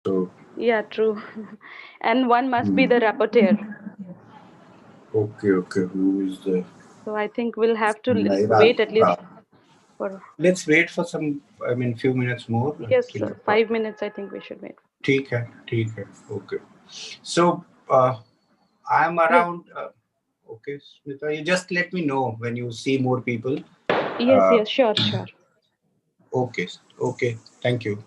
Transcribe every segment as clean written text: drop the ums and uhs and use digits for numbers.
So, Yeah, true. And one must be hmm. the rapporteur. Okay, okay. Who is the So I think we'll have to Naira? wait at least for, Let's wait for some. I mean, few minutes more yes, until. 5 minutes I think we should wait. ठीक है. Okay. So, I'm Yes, around. Okay, Smita, you just let me know when you see more people. yes, Uh, yes, sure, sure. okay, okay. Thank you.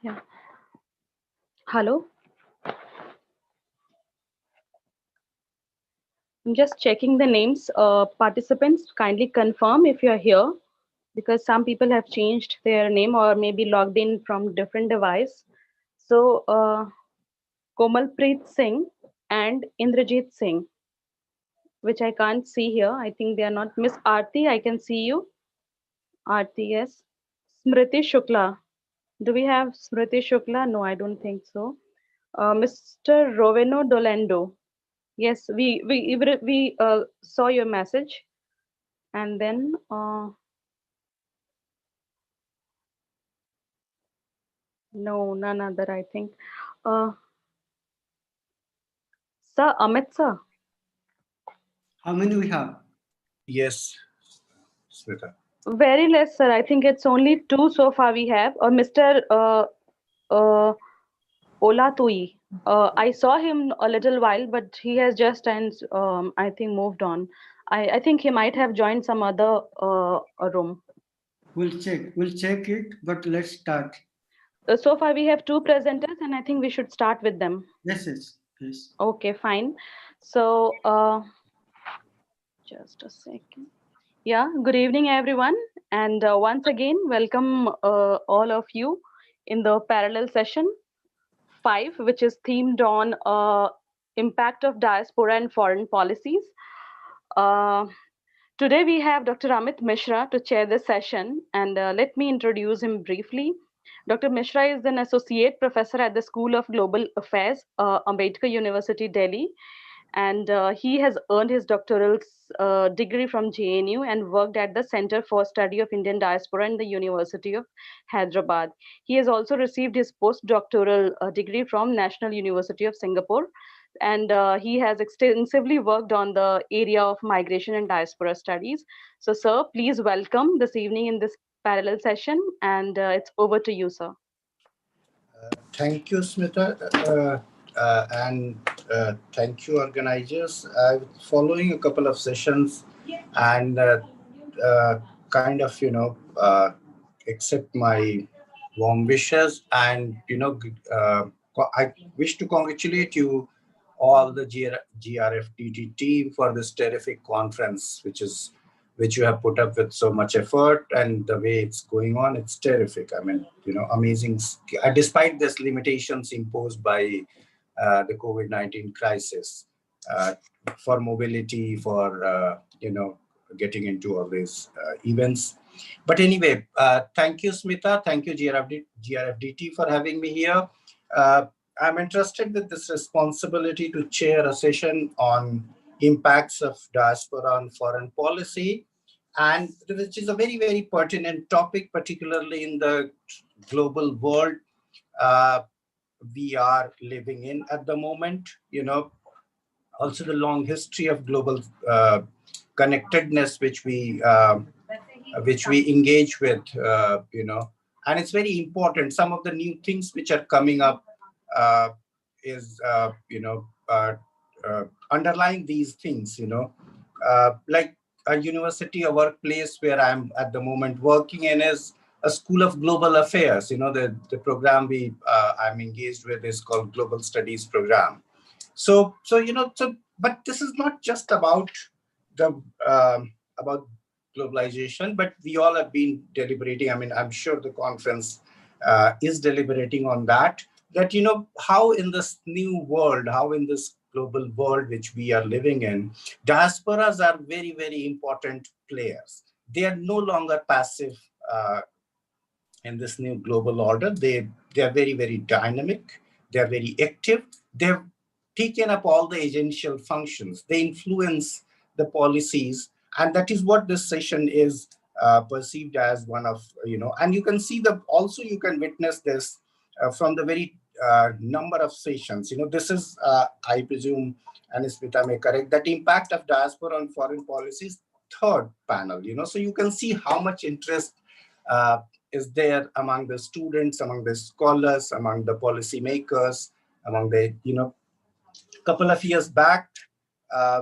Yeah. Hello. I'm just checking the names. Participants, kindly confirm if you're here because some people have changed their name or maybe logged in from different device. So, Komalpreet Singh and Indrajit Singh, which I can't see here. I think they are not. Miss Aarti, I can see you. Aarti, yes. Smriti Shukla. Do we have Smriti Shukla? No, I don't think so. Mr. Roveno Dolendo. Yes, we saw your message, and then no, none other. I think, uh, Sir Amit sir. How many we have? Yes, Smita. Very less, sir. I think it's only two so far we have. Mr. Uh, Olatui. I saw him a little while, but he has just and I think moved on. I think he might have joined some other room. We'll check. We'll check it, but let's start. So far we have two presenters, and I think we should start with them. Yes, yes, yes. Okay, fine. So, just a second. Yeah, good evening, everyone. And once again, welcome all of you in the parallel session 5, which is themed on impact of diaspora and foreign policies. Uh, Today we have Dr. Amit Mishra to chair this session, and let me introduce him briefly. Dr. Mishra is an associate professor at the School of Global Affairs, Ambedkar University, Delhi, and he has earned his doctoral degree from JNU and worked at the Center for Study of Indian Diaspora in the University of Hyderabad. He has also received his postdoctoral degree from National University of Singapore, and he has extensively worked on the area of migration and diaspora studies. So, sir, please welcome this evening in this parallel session, and it's over to you, sir. Thank you, Smita, and thank you, organizers. I'm following a couple of sessions and kind of, accept my warm wishes. And, I wish to congratulate you, all the GRFTT team, for this terrific conference, which you have put up with so much effort, and the way it's going on, it's terrific. I mean, amazing. Despite this limitations imposed by the COVID-19 crisis, uh, for mobility, for getting into all these events. But anyway, thank you, Smita. Thank you, GRFDT, for having me here. Uh, I'm entrusted with this responsibility to chair a session on impacts of diaspora on foreign policy, and which is a very, very pertinent topic, particularly in the global world uh, we are living in at the moment. Also the long history of global connectedness, which we engage with, and it's very important. Some of the new things which are coming up uh, is underlying these things, like a university, a workplace where I'm at the moment working in is a School of Global Affairs. The program I'm engaged with is called Global Studies Program. But this is not just about the about globalization, but we all have been deliberating. I mean, I'm sure the conference is deliberating on that. That how in this new world, how in this global world which we are living in, diasporas are very, very important players. They are no longer passive in this new global order. They are very, very dynamic. They are very active. They've taken up all the essential functions. They influence the policies, and that is what this session is perceived as one of. And you can see the also you can witness this from the very number of sessions. This is I presume, and Smita may correct, that impact of diaspora on foreign policies third panel. So you can see how much interest uh, is there among the students, among the scholars, among the policymakers, among the, couple of years back,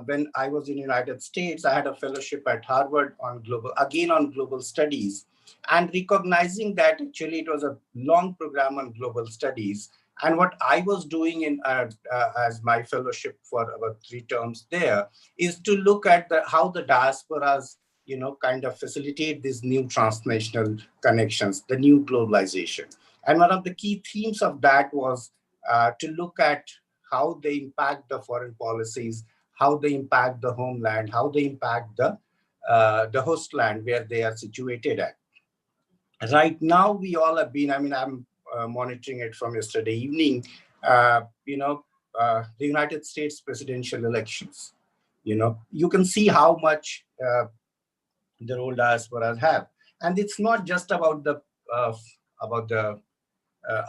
when I was in the United States, I had a fellowship at Harvard on global studies. and recognizing that actually it was a long program on global studies. And what I was doing in as my fellowship for about 3 terms there is to look at how the diasporas, kind of facilitate these new transnational connections, the new globalization. And one of the key themes of that was to look at how they impact the foreign policies, how they impact the homeland, how they impact the host land where they are situated at. Right now, we all have been, I'm monitoring it from yesterday evening, the United States presidential elections. You can see how much the role diasporas have. And it's not just about uh, about the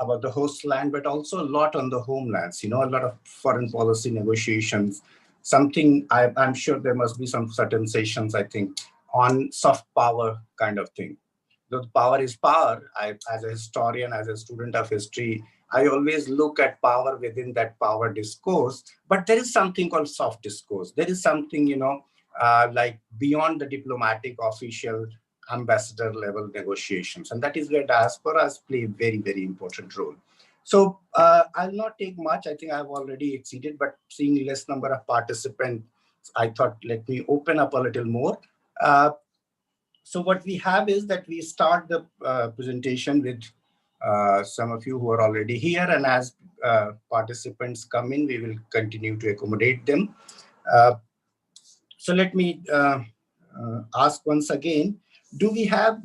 about the host land, but also a lot on the homelands, a lot of foreign policy negotiations, something I'm sure there must be some certain sessions, I think, on soft power kind of thing. Though power is power, as a historian, as a student of history, I always look at power within that power discourse, but there is something called soft discourse. There is something, like beyond the diplomatic, official, ambassador level negotiations. And that is where diasporas play a very, very important role. So I'll not take much. I think I've already exceeded, but seeing less number of participants, I thought, let me open up a little more. So what we have is that we start the presentation with some of you who are already here, and as participants come in, we will continue to accommodate them. So let me ask once again, do we have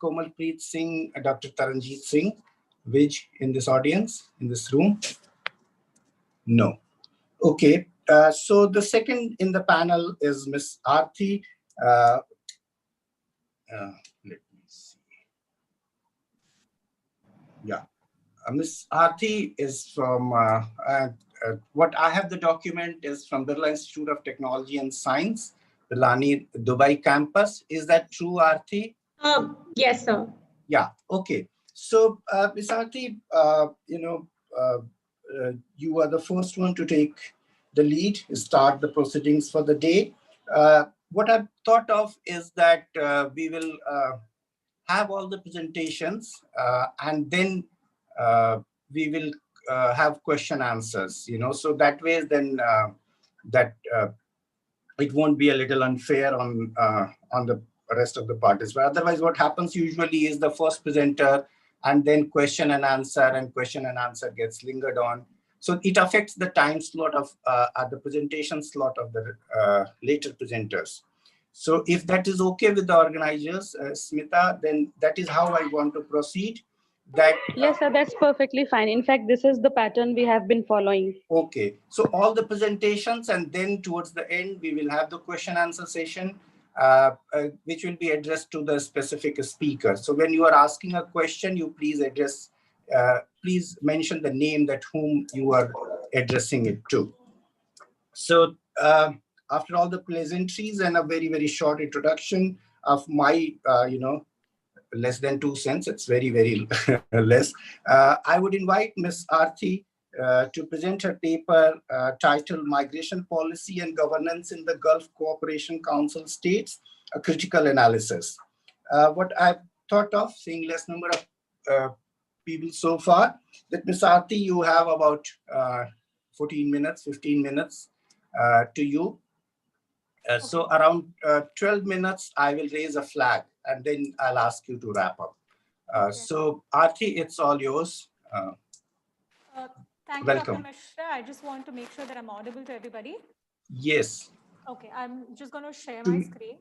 Komalpreet Singh, Dr. Taranjeet Singh, Vij, in this audience, in this room? No. Okay. So the second in the panel is Ms. Aarti. Let me see. Yeah. Ms. Aarti is from, what I have the document is from Birla Institute of Technology and Science, the Lani Dubai campus. Is that true, Aarti? Yes, sir. Yeah, okay. So, Ms. Aarti, you are the first one to take the lead, start the proceedings for the day. What I've thought of is that we will have all the presentations and then we will have question answers, so that way then that it won't be a little unfair on the rest of the parties. But otherwise, what happens usually is the first presenter and then question and answer gets lingered on. So it affects the time slot of the presentation slot of the later presenters. So if that is okay with the organizers, Smita, then that is how I want to proceed. Yes, sir, that's perfectly fine. In fact, this is the pattern we have been following. Okay, so all the presentations, and then towards the end, we will have the question answer session, which will be addressed to the specific speaker. So when you are asking a question, you please please mention the name that whom you are addressing it to. So after all the pleasantries and a very, very short introduction of my, less than 2 cents, it's very, very less. I would invite Ms. Aarti to present her paper titled Migration Policy and Governance in the Gulf Cooperation Council States, a Critical Analysis. What I've thought of, seeing less number of people so far, that Ms. Aarti, you have about 14 minutes, 15 minutes to you. So around 12 minutes, I will raise a flag and then I'll ask you to wrap up. So Aarti, it's all yours. Thank Welcome. you, Dr. Mishra. I just want to make sure that I'm audible to everybody. Yes. Okay, I'm just going to share my screen.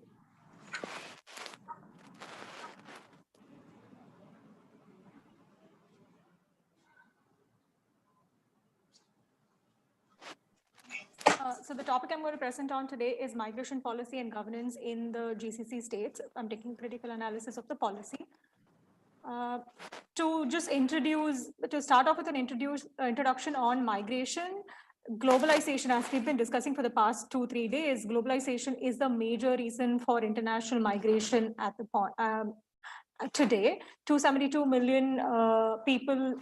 So the topic I'm going to present on today is migration policy and governance in the GCC states. I'm taking critical analysis of the policy. To start off with an introduction on migration, globalization, as we've been discussing for the past 2-3 days, globalization is the major reason for international migration at the point. Today, 272 million people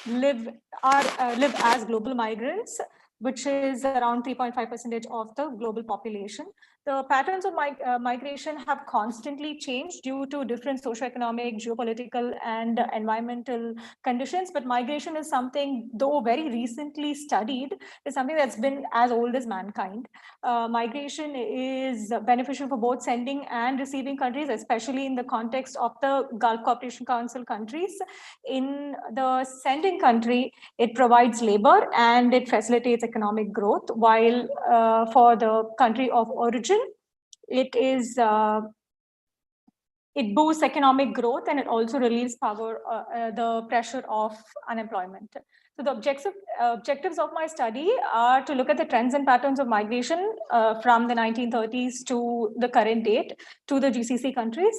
live as global migrants, which is around 3.5% of the global population. The patterns of migration have constantly changed due to different socioeconomic, geopolitical, and environmental conditions. But migration is something, though very recently studied, is something that's been as old as mankind. Migration is beneficial for both sending and receiving countries, especially in the context of the Gulf Cooperation Council countries. In the sending country, it provides labor and it facilitates economic growth, while for the country of origin, it boosts economic growth, and it also relieves the pressure of unemployment. So the objectives of my study are to look at the trends and patterns of migration from the 1930s to the current date to the GCC countries,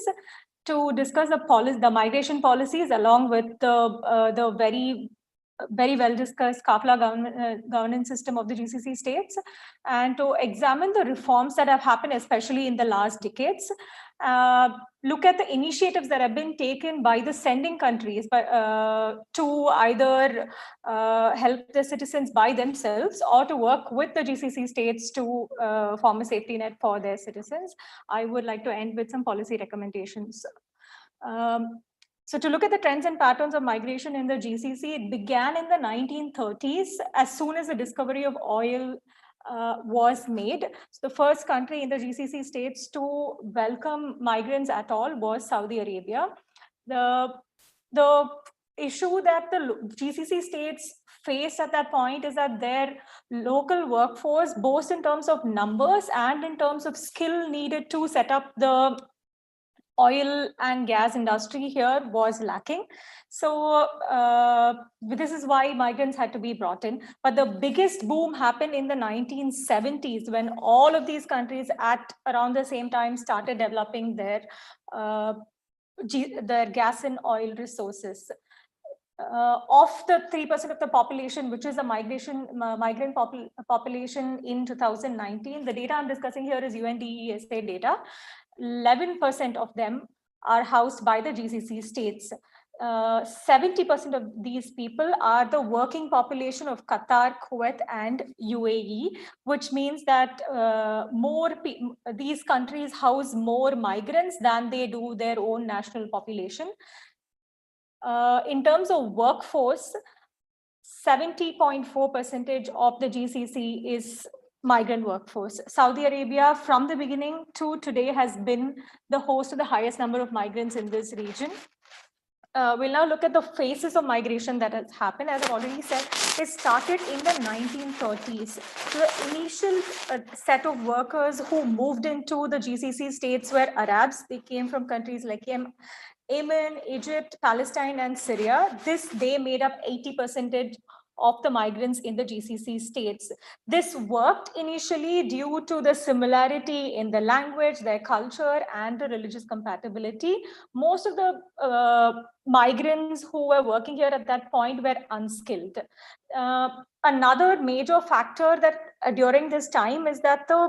to discuss the migration policies along with the very well discussed Kafla governance system of the GCC states, and to examine the reforms that have happened, especially in the last decades. Look at the initiatives that have been taken by the sending countries to either help the citizens by themselves or to work with the GCC states to form a safety net for their citizens. I would like to end with some policy recommendations. So to look at the trends and patterns of migration in the GCC, it began in the 1930s as soon as the discovery of oil was made. So the first country in the GCC states to welcome migrants at all was Saudi Arabia. The issue that the GCC states faced at that point is that their local workforce, both in terms of numbers and in terms of skill needed to set up the oil and gas industry here, was lacking. So this is why migrants had to be brought in. But the biggest boom happened in the 1970s, when all of these countries at around the same time started developing their gas and oil resources. Of the 3% of the population, which is the migrant population in 2019, the data I'm discussing here is UNDESA data. 11% of them are housed by the GCC states. 70% of these people are the working population of Qatar, Kuwait, and UAE, which means that these countries house more migrants than they do their own national population. In terms of workforce, 70.4% of the GCC is migrant workforce. Saudi Arabia, from the beginning to today, has been the host of the highest number of migrants in this region. We'll now look at the phases of migration that has happened. As I've already said, it started in the 1930s. So the initial set of workers who moved into the GCC states were Arabs. They came from countries like Yemen, Egypt, Palestine, and Syria. They made up 80% of the migrants in the GCC states. This worked initially due to the similarity in the language, their culture, and the religious compatibility. Most of the migrants who were working here at that point were unskilled. Another major factor that during this time is that the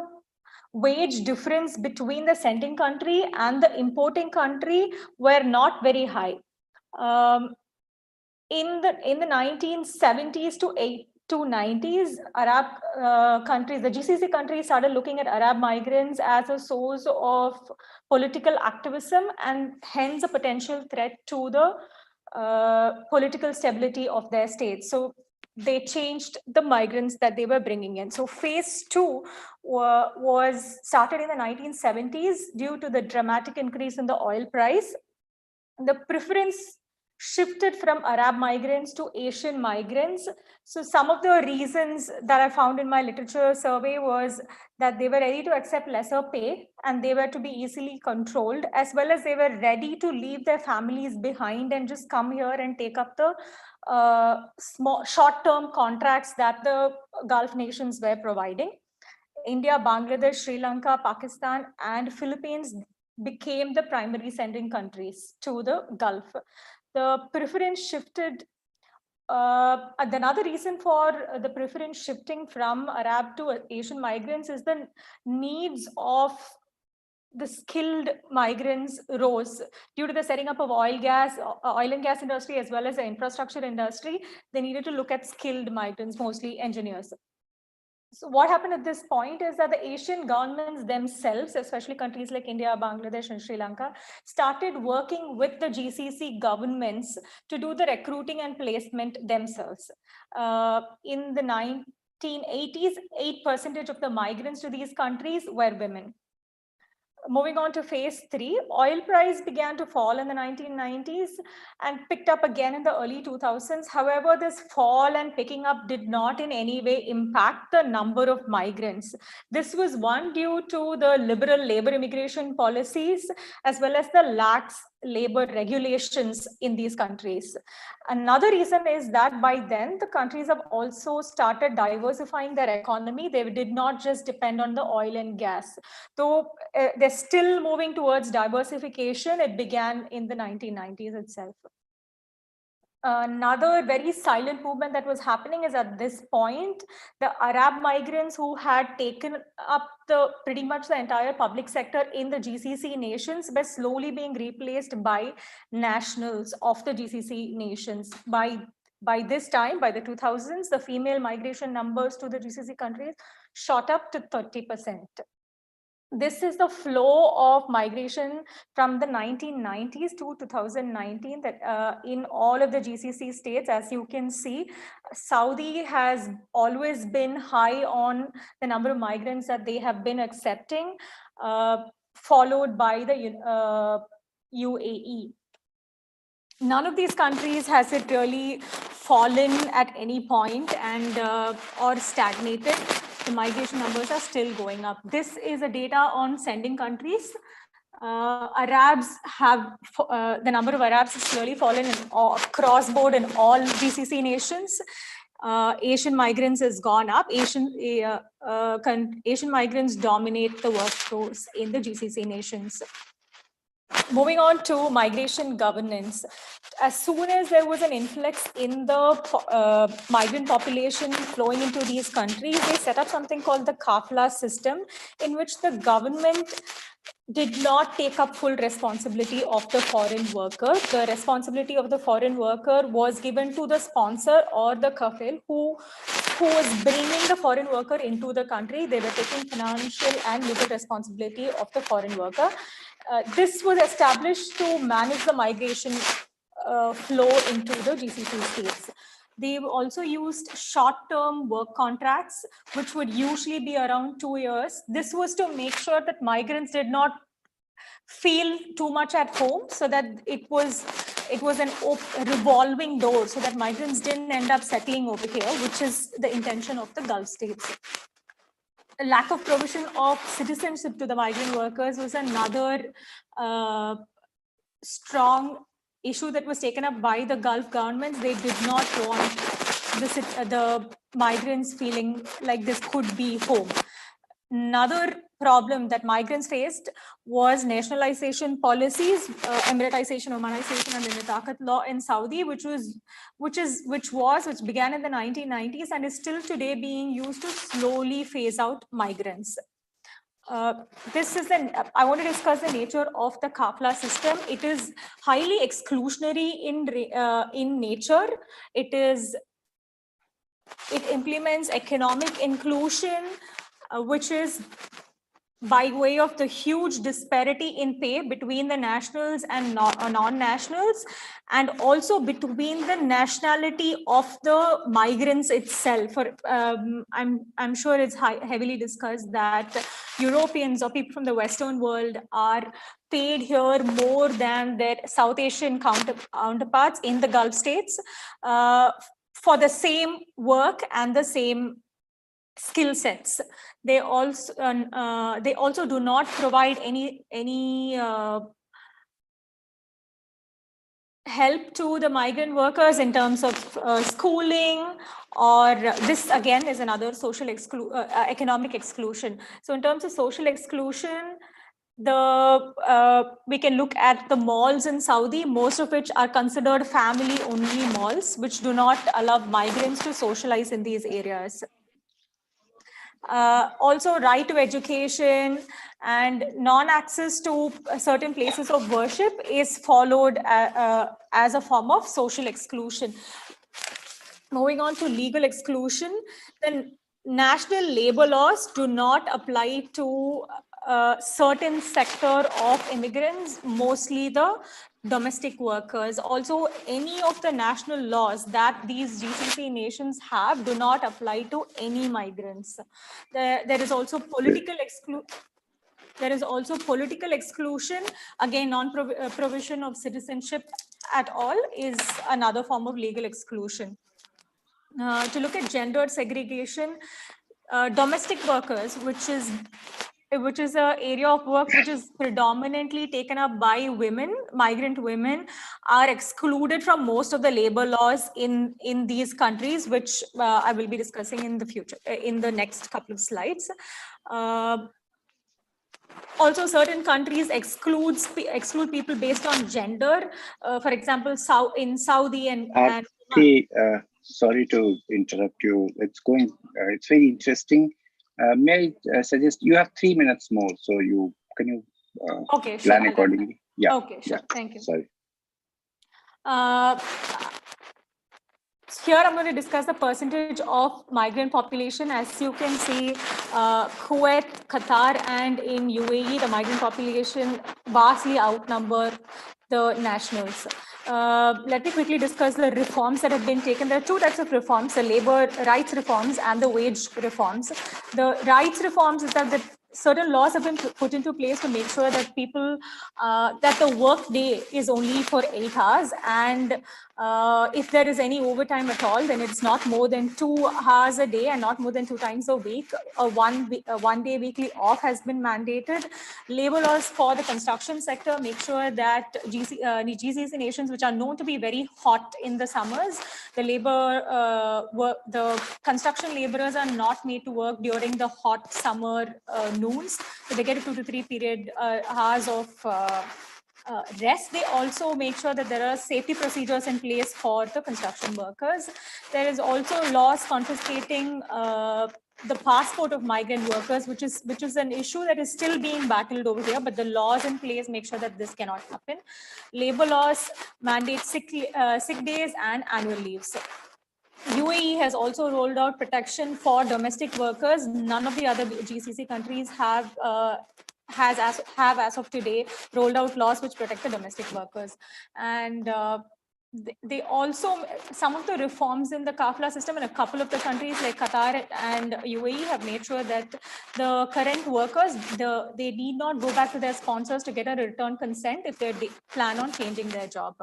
wage difference between the sending country and the importing country were not very high. In the 1970s to 90s, Arab countries, the GCC countries, started looking at Arab migrants as a source of political activism and hence a potential threat to the political stability of their states. So they changed the migrants that they were bringing in. So phase two was started in the 1970s due to the dramatic increase in the oil price. The preference shifted from Arab migrants to Asian migrants. So some of the reasons that I found in my literature survey was that they were ready to accept lesser pay and they were to be easily controlled, as well as they were ready to leave their families behind and just come here and take up the small short-term contracts that the Gulf nations were providing. India, Bangladesh, Sri Lanka, Pakistan, and Philippines became the primary sending countries to the Gulf. The preference shifted. Another reason for the preference shifting from Arab to Asian migrants is the needs of the skilled migrants rose due to the setting up of oil and gas industry, as well as the infrastructure industry. They needed to look at skilled migrants, mostly engineers. So what happened at this point is that the Asian governments themselves, especially countries like India, Bangladesh, and Sri Lanka, started working with the GCC governments to do the recruiting and placement themselves. In the 1980s, 8% of the migrants to these countries were women. Moving on to phase 3, oil price began to fall in the 1990s and picked up again in the early 2000s. However, this fall and picking up did not in any way impact the number of migrants. This was one due to the liberal labor immigration policies as well as the lax labor regulations in these countries. Another reason is that by then the countries have also started diversifying their economy. They did not just depend on the oil and gas. Though they're still moving towards diversification, it began in the 1990s itself. Another very silent movement that was happening is at this point, the Arab migrants who had taken up pretty much the entire public sector in the GCC nations were slowly being replaced by nationals of the GCC nations. By this time, by the 2000s, the female migration numbers to the GCC countries shot up to 30%. This is the flow of migration from the 1990s to 2019 that in all of the GCC states, as you can see, Saudi has always been high on the number of migrants that they have been accepting, followed by the UAE. None of these countries has it really fallen at any point and or stagnated. The migration numbers are still going up. This is a data on sending countries. Arabs have, the number of Arabs has slowly fallen across board in all GCC nations. Asian migrants has gone up. Asian migrants dominate the workforce in the GCC nations. Moving on to migration governance. As soon as there was an influx in the migrant population flowing into these countries, they set up something called the kafla system, in which the government did not take up full responsibility of the foreign worker. The responsibility of the foreign worker was given to the sponsor or the kafil who was bringing the foreign worker into the country. They were taking financial and legal responsibility of the foreign worker. This was established to manage the migration flow into the GCC states. They've also used short-term work contracts, which would usually be around 2 years. This was to make sure that migrants did not feel too much at home, so that it was an revolving door, so that migrants didn't end up settling over here, which is the intention of the Gulf states. A lack of provision of citizenship to the migrant workers was another strong issue that was taken up by the Gulf governments. They did not want the migrants feeling like this could be home. Another problem that migrants faced was nationalization policies, emiratization, Omanization, and the Nitakat law in Saudi, which began in the 1990s and is still today being used to slowly phase out migrants. I want to discuss the nature of the kafla system. It is highly exclusionary in nature. It implements economic inclusion, which is by way of the huge disparity in pay between the nationals and non-nationals, and also between the nationality of the migrants itself. I'm sure it's heavily discussed that Europeans or people from the Western world are paid here more than their South Asian counterparts in the Gulf states for the same work and the same skill sets. They also do not provide any help to the migrant workers in terms of schooling, or this again is another social economic exclusion. So in terms of social exclusion, we can look at the malls in Saudi, most of which are considered family-only malls, which do not allow migrants to socialize in these areas. Also, right to education and non-access to certain places of worship is followed as a form of social exclusion. Moving on to legal exclusion, then national labor laws do not apply to a certain sector of immigrants, mostly the domestic workers. Also, any of the national laws that these GCC nations have do not apply to any migrants. There is also political exclusion. Again, non-provision of citizenship at all is another form of legal exclusion. To look at gendered segregation, domestic workers, which is an area of work which is predominantly taken up by women, migrant women, are excluded from most of the labor laws in these countries, which I will be discussing in the future, in the next couple of slides. Also, certain countries exclude people based on gender. For example, in Saudi and sorry to interrupt you. It's going. It's very interesting. May I suggest you have 3 minutes more, so can you okay, sure, plan accordingly? Yeah. Okay, sure. Yeah. Thank you. Sorry. Here I'm going to discuss the percentage of migrant population. As you can see, Kuwait, Qatar, and in UAE, the migrant population vastly outnumber the nationals. Let me quickly discuss the reforms that have been taken. There are two types of reforms: the labor rights reforms and the wage reforms. The rights reforms is that certain laws have been put into place to make sure that people, that the work day is only for 8 hours, and if there is any overtime at all, then it's not more than 2 hours a day and not more than 2 times a week. A one day weekly off has been mandated. Labor laws for the construction sector make sure that GCC nations, which are known to be very hot in the summers, the construction laborers are not made to work during the hot summer noons. So they get a 2 to 3 hours of rest. They also make sure that there are safety procedures in place for the construction workers. There is also laws confiscating the passport of migrant workers, which is an issue that is still being battled over here, but the laws in place make sure that this cannot happen. Labor laws mandate sick days and annual leaves. UAE has also rolled out protection for domestic workers. None of the other GCC countries have as of today rolled out laws which protect the domestic workers. And they also, some of the reforms in the kafala system in a couple of the countries like Qatar and UAE have made sure that the current workers, they need not go back to their sponsors to get a return consent if they plan on changing their job.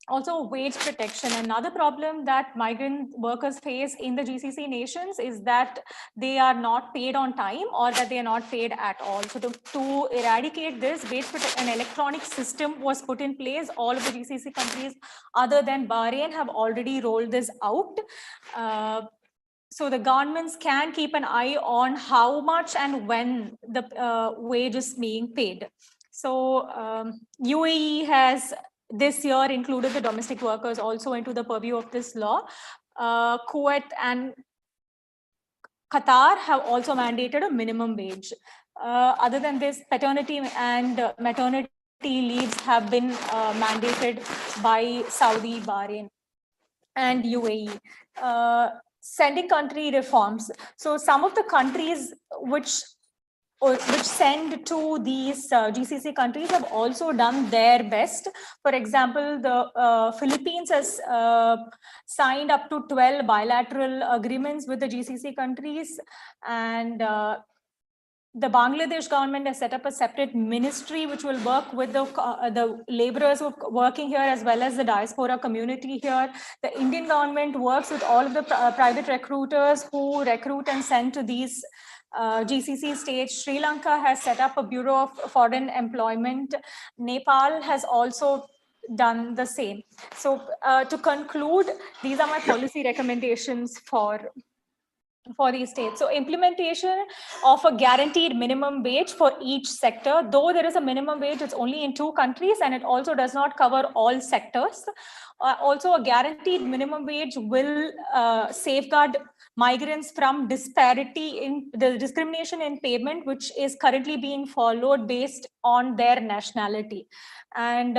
Also, wage protection. Another problem that migrant workers face in the GCC nations is that they are not paid on time or that they are not paid at all. So to eradicate this, an electronic system was put in place. All of the GCC countries other than Bahrain have already rolled this out. So the governments can keep an eye on how much and when the wage is being paid. So UAE has this year included the domestic workers also into the purview of this law. Kuwait and Qatar have also mandated a minimum wage. Other than this, paternity and maternity leaves have been mandated by Saudi, Bahrain, and UAE. Sending country reforms. So some of the countries which send to these GCC countries have also done their best. For example, the Philippines has signed up to 12 bilateral agreements with the GCC countries, and the Bangladesh government has set up a separate ministry which will work with the laborers who are working here as well as the diaspora community here. The Indian government works with all of the private recruiters who recruit and send to these GCC states. Sri Lanka has set up a Bureau of Foreign Employment. Nepal has also done the same. So to conclude, these are my policy recommendations for these states. So implementation of a guaranteed minimum wage for each sector. Though there is a minimum wage, it's only in 2 countries and it also does not cover all sectors. Also, a guaranteed minimum wage will safeguard migrants from disparity in the discrimination in payment, which is currently being followed based on their nationality. And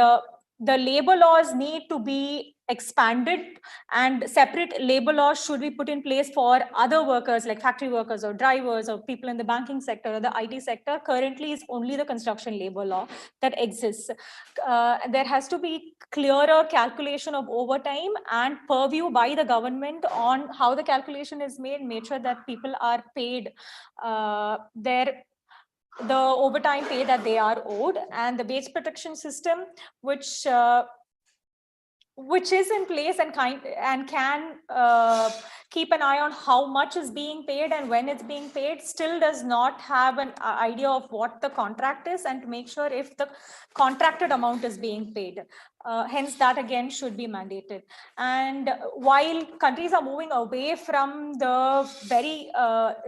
the labor laws need to be expanded, and separate labor laws should be put in place for other workers like factory workers or drivers or people in the banking sector or the IT sector. Currently, it's only the construction labor law that exists. There has to be clearer calculation of overtime and purview by the government on how the calculation is made, make sure that people are paid the overtime pay that they are owed, and the wage protection system, which is in place and can keep an eye on how much is being paid and when it's being paid, still does not have an idea of what the contract is and to make sure if the contracted amount is being paid. Hence, that again should be mandated. And while countries are moving away from the very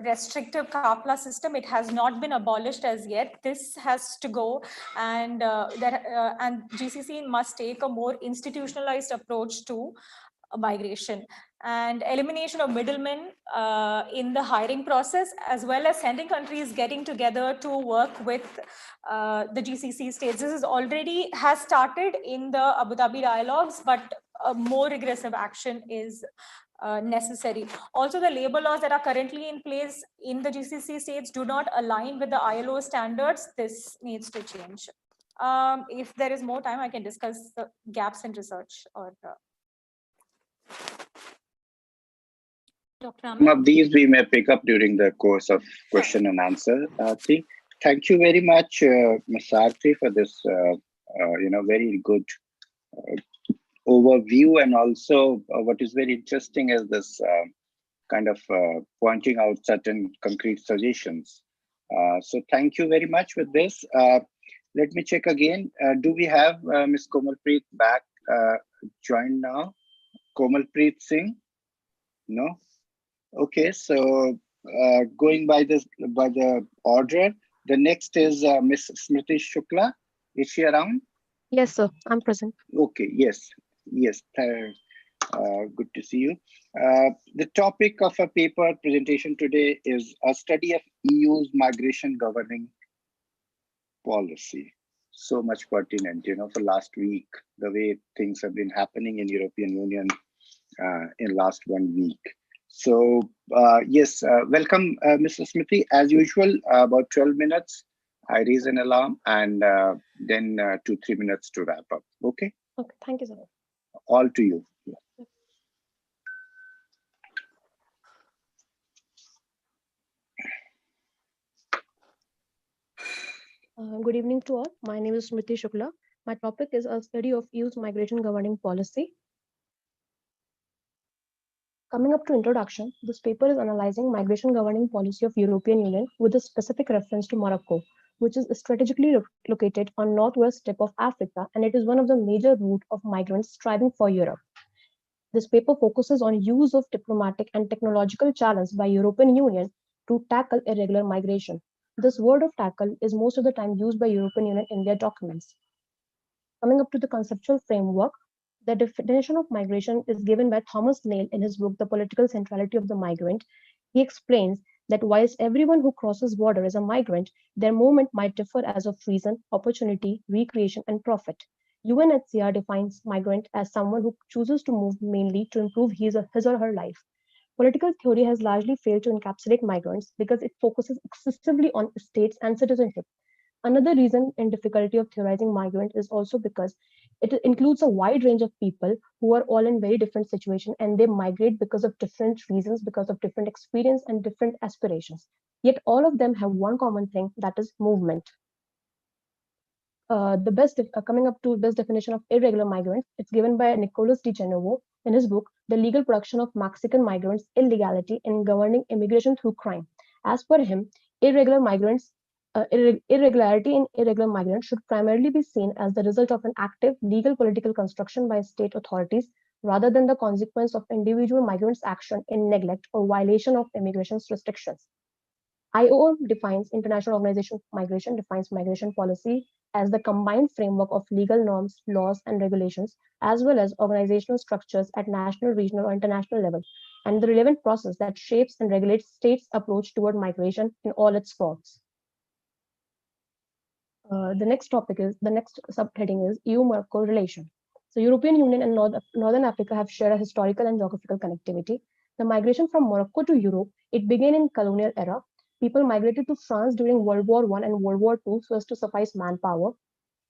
restrictive CAPLA system, it has not been abolished as yet. This has to go, and and GCC must take a more institutionalized approach to migration and elimination of middlemen in the hiring process, as well as sending countries getting together to work with the GCC states. This is already has started in the Abu Dhabi dialogues, but a more aggressive action is necessary. Also, the labor laws that are currently in place in the GCC states do not align with the ILO standards. This needs to change. If there is more time, I can discuss the gaps in research or Dr. Some Amit. of these we may pick up during the course of question and answer. Thank you very much, Ms. Sarthi, for this very good overview, and also what is very interesting is this kind of pointing out certain concrete suggestions. So thank you very much with this. Let me check again. Do we have Ms. Komalpreet back joined now? Komalpreet Singh? No? Okay, so going by the order, the next is Ms. Smriti Shukla. Is she around? Yes, sir. I'm present. Okay, yes. Good to see you. The topic of a paper presentation today is a study of EU's migration governing policy. So much pertinent, for last week, the way things have been happening in European Union in last 1 week. So yes, welcome, Mr. Smithy. As usual, about 12 minutes, I raise an alarm, and then 2-3 minutes to wrap up. Okay? Okay, thank you, sir. All to you. Good evening to all. My name is Smriti Shukla. My topic is a study of EU's migration governing policy. Coming up to introduction, this paper is analyzing migration governing policy of European Union with a specific reference to Morocco, which is strategically located on northwest tip of Africa, and it is one of the major route of migrants striving for Europe. This paper focuses on use of diplomatic and technological challenge by European Union to tackle irregular migration. This word of tackle is most of the time used by European Union in their documents. Coming up to the conceptual framework, the definition of migration is given by Thomas Nail in his book, The Political Centrality of the Migrant. He explains that whilst everyone who crosses border is a migrant, their movement might differ as of reason, opportunity, recreation, and profit. UNHCR defines migrant as someone who chooses to move mainly to improve his or her life. Political theory has largely failed to encapsulate migrants because it focuses excessively on states and citizenship. Another reason and difficulty of theorizing migrant is also because it includes a wide range of people who are all in very different situations, and they migrate because of different reasons, because of different experience and different aspirations. Yet all of them have one common thing, that is movement. Coming up to best definition of irregular migrants, it's given by Nicolas de Genovo in his book, The Legal Production of Mexican Migrants, Illegality in Governing Immigration Through Crime. As per him, irregularity in irregular migrants should primarily be seen as the result of an active legal political construction by state authorities rather than the consequence of individual migrants' action in neglect or violation of immigration restrictions. IOM defines International Organization of Migration defines migration policy as the combined framework of legal norms, laws, and regulations, as well as organizational structures at national, regional, or international level, and the relevant process that shapes and regulates states' approach toward migration in all its forms. The next subheading is EU-Morocco relation. So European Union and Northern Africa have shared a historical and geographical connectivity. The migration from Morocco to Europe, it began in colonial era. People migrated to France during World War I and World War II so as to suffice manpower.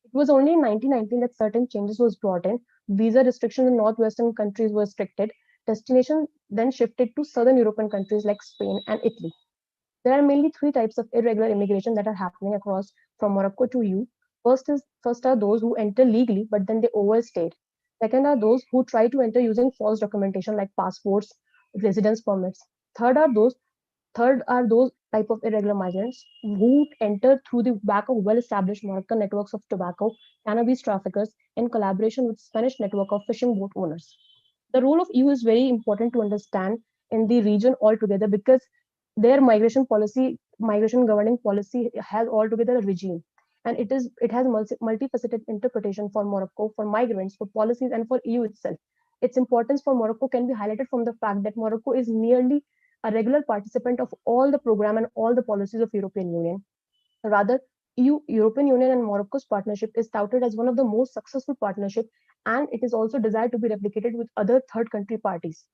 It was only in 1919 that certain changes was brought in. Visa restrictions in northwestern countries were restricted. Destination then shifted to southern European countries like Spain and Italy. There are mainly three types of irregular immigration that are happening across from Morocco to EU. First are those who enter legally but then they overstayed. Second are those who try to enter using false documentation like passports, residence permits. Third are those Third are those type of irregular migrants who enter through the back of well-established Moroccan networks of tobacco, cannabis traffickers in collaboration with Spanish network of fishing boat owners. The role of EU is very important to understand in the region altogether because their migration governing policy has altogether a regime. And it has multifaceted interpretation for Morocco, for migrants, for policies, and for EU itself. Its importance for Morocco can be highlighted from the fact that Morocco is nearly a regular participant of all the program and all the policies of European Union. Rather, European Union and Morocco's partnership is touted as one of the most successful partnership, and it is also desired to be replicated with other third country parties.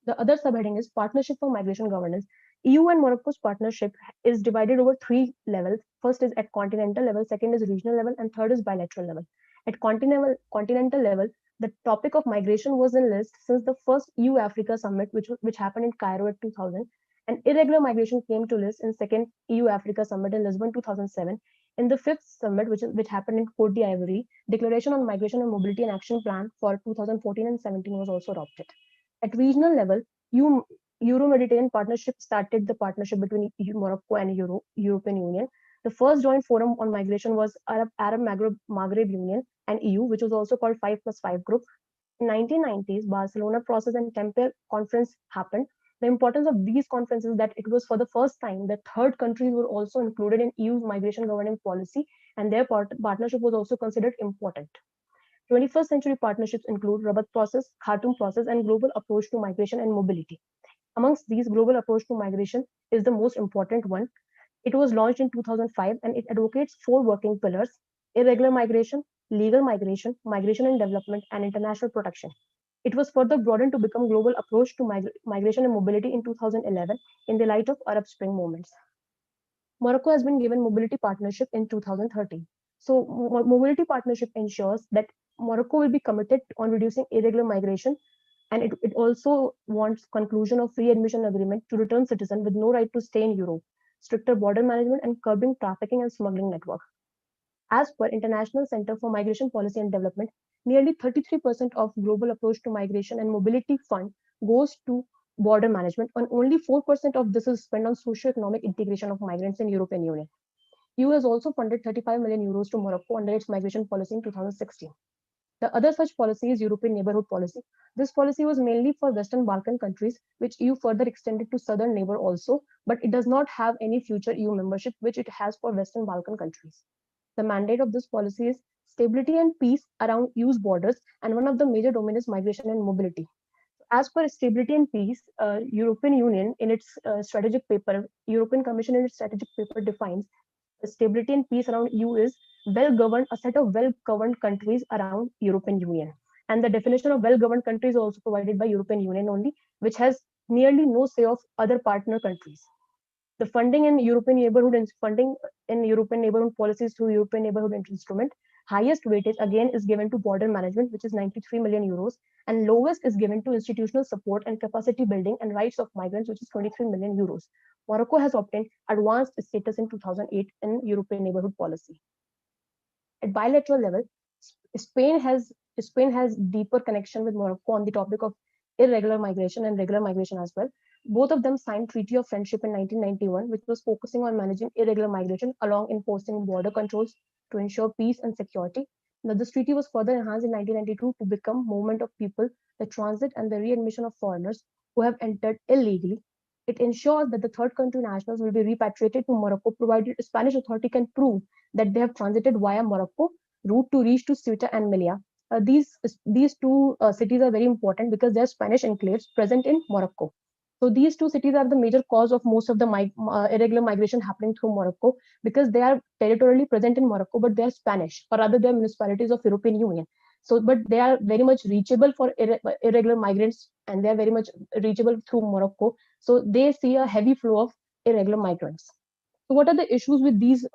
The other subheading is Partnership for Migration Governance. EU and Morocco's partnership is divided over three levels. First is at continental level, second is regional level, and third is bilateral level. At continental level, the topic of migration was in list since the first EU-Africa summit, which happened in Cairo at 2000. And irregular migration came to list in second EU-Africa summit in Lisbon 2007. In the fifth summit, which happened in Côte d'Ivoire, Declaration on Migration and Mobility and Action Plan for 2014 and 17 was also adopted. At regional level, Euro-Mediterranean Partnership started the partnership between Morocco and European Union. The first joint forum on migration was Arab Maghreb Union and EU, which was also called 5+5 Group. In 1990s, Barcelona process and Tampere conference happened. The importance of these conferences is that it was for the first time that third countries were also included in EU's migration governing policy, and their partnership was also considered important. 21st century partnerships include Rabat process, Khartoum process, and global approach to migration and mobility. Amongst these, global approach to migration is the most important one. It was launched in 2005 and it advocates four working pillars: irregular migration, legal migration, migration and development, and international protection. It was further broadened to become global approach to migration and mobility in 2011 in the light of Arab Spring movements. Morocco has been given mobility partnership in 2013. So mobility partnership ensures that Morocco will be committed on reducing irregular migration, and it also wants conclusion of free admission agreement to return citizens with no right to stay in Europe, stricter border management, and curbing trafficking and smuggling network. As per International Center for Migration Policy and Development, nearly 33% of global approach to migration and mobility fund goes to border management, and only 4% of this is spent on socio-economic integration of migrants in European Union. EU has also funded 35 million euros to Morocco under its migration policy in 2016. The other such policy is European Neighbourhood Policy. This policy was mainly for Western Balkan countries, which EU further extended to southern neighbor also, but it does not have any future EU membership, which it has for Western Balkan countries. The mandate of this policy is stability and peace around EU's borders, and one of the major domains is migration and mobility. As per stability and peace, European Union in its strategic paper, European Commission in its strategic paper defines stability and peace around EU is well-governed, a set of well-governed countries around European Union. And the definition of well-governed countries is also provided by European Union only, which has nearly no say of other partner countries. The funding in European neighborhood policies through European neighborhood instrument, highest weightage again is given to border management, which is 93 million euros, and lowest is given to institutional support and capacity building and rights of migrants, which is 23 million euros. Morocco has obtained advanced status in 2008 in European neighborhood policy. At bilateral level, Spain has deeper connection with Morocco on the topic of irregular migration and regular migration as well. Both of them signed Treaty of Friendship in 1991, which was focusing on managing irregular migration along enforcing border controls to ensure peace and security. Now, this treaty was further enhanced in 1992 to become movement of people, the transit and the readmission of foreigners who have entered illegally. It ensures that the third country nationals will be repatriated to Morocco, provided the Spanish authority can prove that they have transited via Morocco route to reach to Ceuta and Melilla. These two cities are very important because they are Spanish enclaves present in Morocco. So these two cities are the major cause of most of the irregular migration happening through Morocco, because they are territorially present in Morocco, but they are Spanish, or rather they are municipalities of European Union. So, but they are very much reachable for irregular migrants, and they are very much reachable through Morocco. So they see a heavy flow of irregular migrants. So what are the issues with these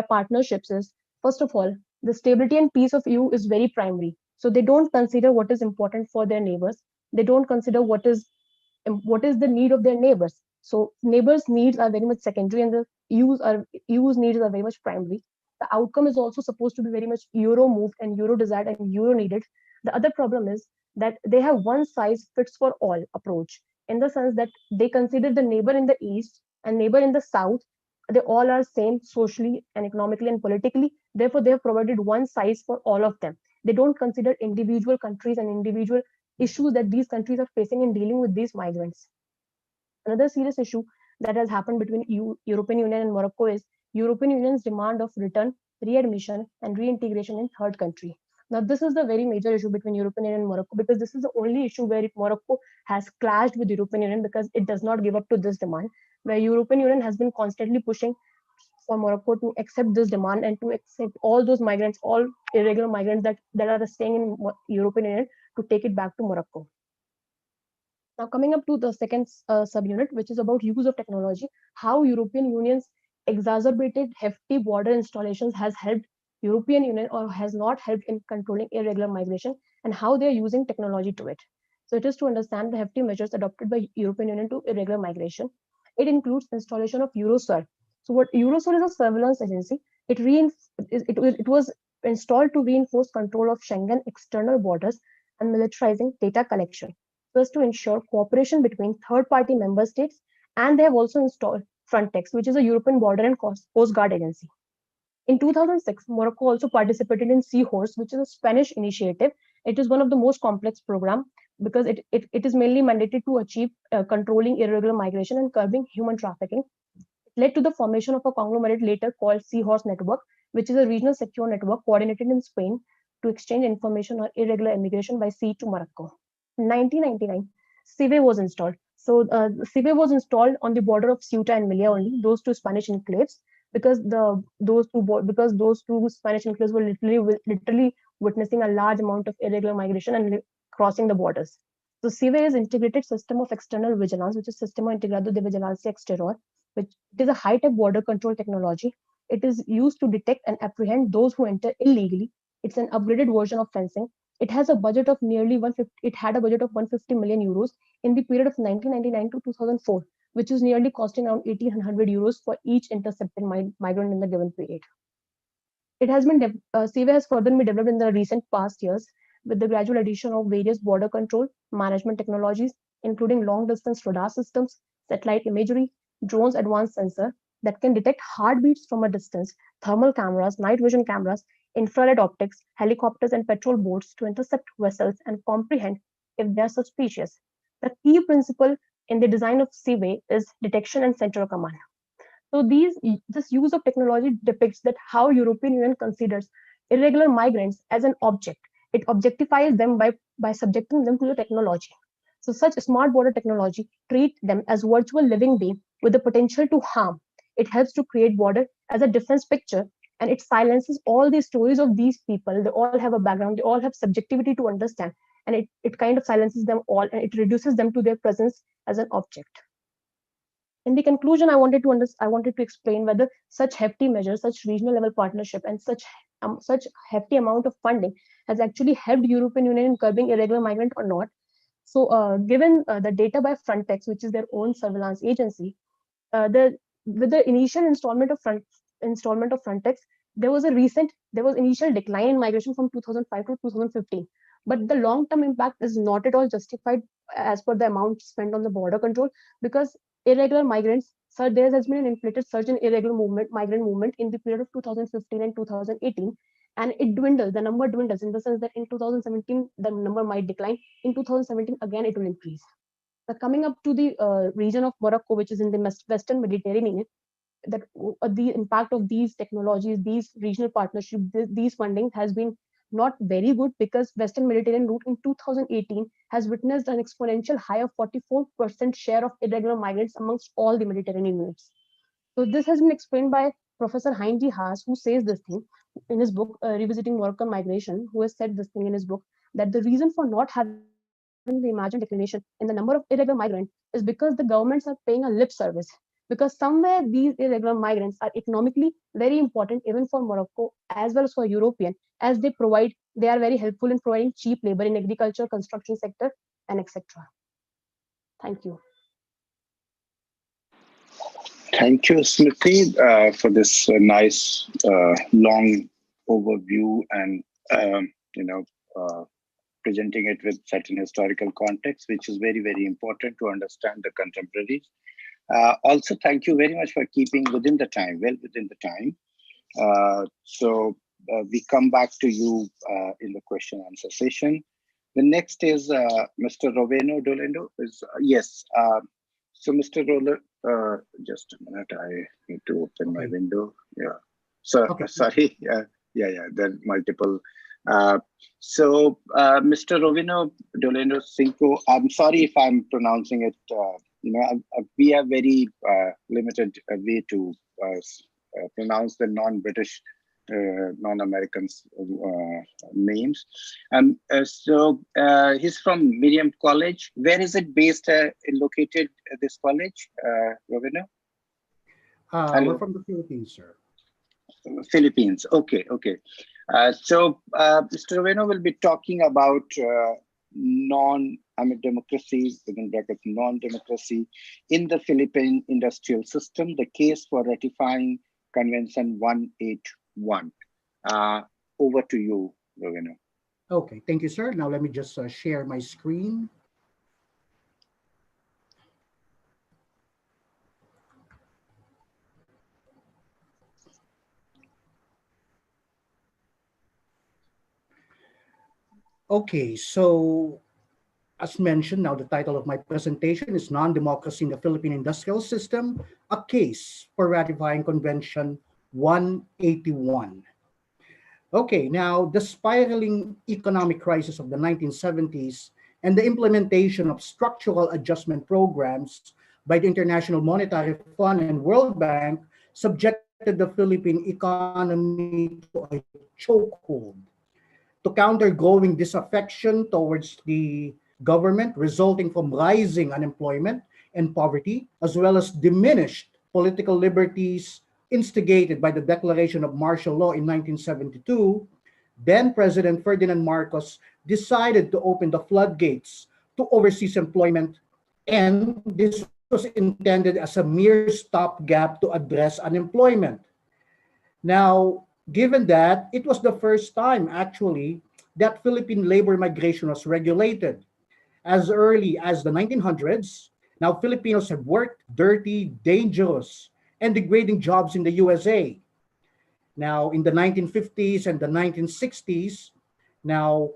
partnerships is, first of all, the stability and peace of EU is very primary. So they don't consider what is important for their neighbors. They don't consider what is the need of their neighbors. So neighbors' needs are very much secondary, and the EU's needs are very much primary. The outcome is also supposed to be very much Euro moved and Euro desired and Euro needed. The other problem is that they have one size fits for all approach, in the sense that they consider the neighbor in the east and neighbor in the south, they all are same socially and economically and politically. Therefore, they have provided one size for all of them. They don't consider individual countries and individual issues that these countries are facing in dealing with these migrants. Another serious issue that has happened between European Union and Morocco is European Union's demand of return, readmission, and reintegration in third country. Now, this is the very major issue between European Union and Morocco, because this is the only issue where Morocco has clashed with European Union, because it does not give up to this demand, where European Union has been constantly pushing for Morocco to accept this demand and to accept all those migrants, all irregular migrants that are staying in European Union, to take it back to Morocco. Now, coming up to the second subunit, which is about use of technology, how European Union's exacerbated hefty border installations has helped European Union or has not helped in controlling irregular migration, and how they are using technology to it. So it is to understand the hefty measures adopted by European Union to irregular migration. It includes installation of Eurosur. So what Eurosur is a surveillance agency. It was installed to reinforce control of Schengen external borders and militarizing data collection, was to ensure cooperation between third-party member states, and they have also installed Frontex, which is a European border and coast guard agency. In 2006, Morocco also participated in Seahorse, which is a Spanish initiative. It is one of the most complex programs, because it is mainly mandated to achieve controlling irregular migration and curbing human trafficking. It led to the formation of a conglomerate later called Seahorse Network, which is a regional secure network coordinated in Spain to exchange information on irregular immigration by sea to Morocco. In 1999, CIVE was installed. So CIVE was installed on the border of Ceuta and Melilla only, those two Spanish enclaves, because those two Spanish enclaves were literally witnessing a large amount of irregular migration and crossing the borders. So CIVE is integrated system of external vigilance, which is Sistema Integrado de Vigilancia Exterior, which is a high-tech border control technology. It is used to detect and apprehend those who enter illegally. It's an upgraded version of fencing. It has a budget of nearly 150. It had a budget of 150 million euros in the period of 1999 to 2004, which is nearly costing around 1,800 euros for each intercepted migrant in the given period. It has been CIVE has further been developed in the recent past years with the gradual addition of various border control management technologies, including long-distance radar systems, satellite imagery, drones, advanced sensor that can detect heartbeats from a distance, thermal cameras, night vision cameras, infrared optics, helicopters, and patrol boats to intercept vessels and comprehend if they are suspicious. The key principle in the design of CIVE is detection and central command. So this use of technology depicts that how European Union considers irregular migrants as an object. It objectifies them by subjecting them to the technology. So such smart border technology treat them as virtual living beings with the potential to harm. It helps to create border as a defense picture, and it silences all the stories of these people. They all have a background, they all have subjectivity to understand, and it kind of silences them all, and it reduces them to their presence as an object. In the conclusion, I wanted to explain whether such hefty measures, such regional level partnership, and such hefty amount of funding has actually helped European Union in curbing irregular migrant or not. So, given the data by Frontex, which is their own surveillance agency, with the initial installment of Frontex, there was initial decline in migration from 2005 to 2015. But the long-term impact is not at all justified as per the amount spent on the border control, because irregular migrants, there has been an inflated surge in migrant movement in the period of 2015 and 2018, and the number dwindles in the sense that in 2017 the number might decline, in 2017 again it will increase. Coming up to the region of Morocco, which is in the Western Mediterranean, that the impact of these technologies, these regional partnerships, these funding has been not very good, because Western Mediterranean route in 2018 has witnessed an exponential high of 44% share of irregular migrants amongst all the Mediterranean routes. So this has been explained by Professor Heinrich Haas, who says this thing in his book, Revisiting Moroccan Migration, who has said this thing in his book, that the reason for not having the imagined declination in the number of irregular migrants is because the governments are paying a lip service. Because somewhere these irregular migrants are economically very important even for Morocco as well as for European, as they are very helpful in providing cheap labor in agriculture, construction sector, and etc. Thank you. Thank you, Smriti, for this nice long overview and presenting it with certain historical context, which is very, very important to understand the contemporaries. Also, thank you very much for keeping within the time, well within the time. So we come back to you in the question answer session. The next is Mr. Roveno Dolendo. Yes. So Mr. Roller, just a minute. I need to open my window. Yeah. So sorry. Yeah. There are multiple. So Mr. Roveno Dolendo Cinco. I'm sorry if I'm pronouncing it. We have very limited way to pronounce the non-British, non-Americans names. So he's from Miriam College. Where is it based, located, this college, Roveno? We're from the Philippines, sir. Philippines. Okay. So Mr. Roveno will be talking about democracy, within brackets, non-democracy in the Philippine industrial system, the case for ratifying Convention 181. Over to you, Roveno. Okay, thank you, sir. Now let me just share my screen. Okay, so as mentioned, now the title of my presentation is Non-Democracy in the Philippine Industrial System, a case for ratifying Convention 181. Okay, now the spiraling economic crisis of the 1970s and the implementation of structural adjustment programs by the International Monetary Fund and World Bank subjected the Philippine economy to a chokehold. To counter growing disaffection towards the government resulting from rising unemployment and poverty, as well as diminished political liberties instigated by the declaration of martial law in 1972, then President Ferdinand Marcos decided to open the floodgates to overseas employment, and this was intended as a mere stopgap to address unemployment. Now, given that it was the first time actually that Philippine labor migration was regulated, as early as the 1900s, now Filipinos have worked dirty, dangerous, and degrading jobs in the USA. Now, in the 1950s and the 1960s, now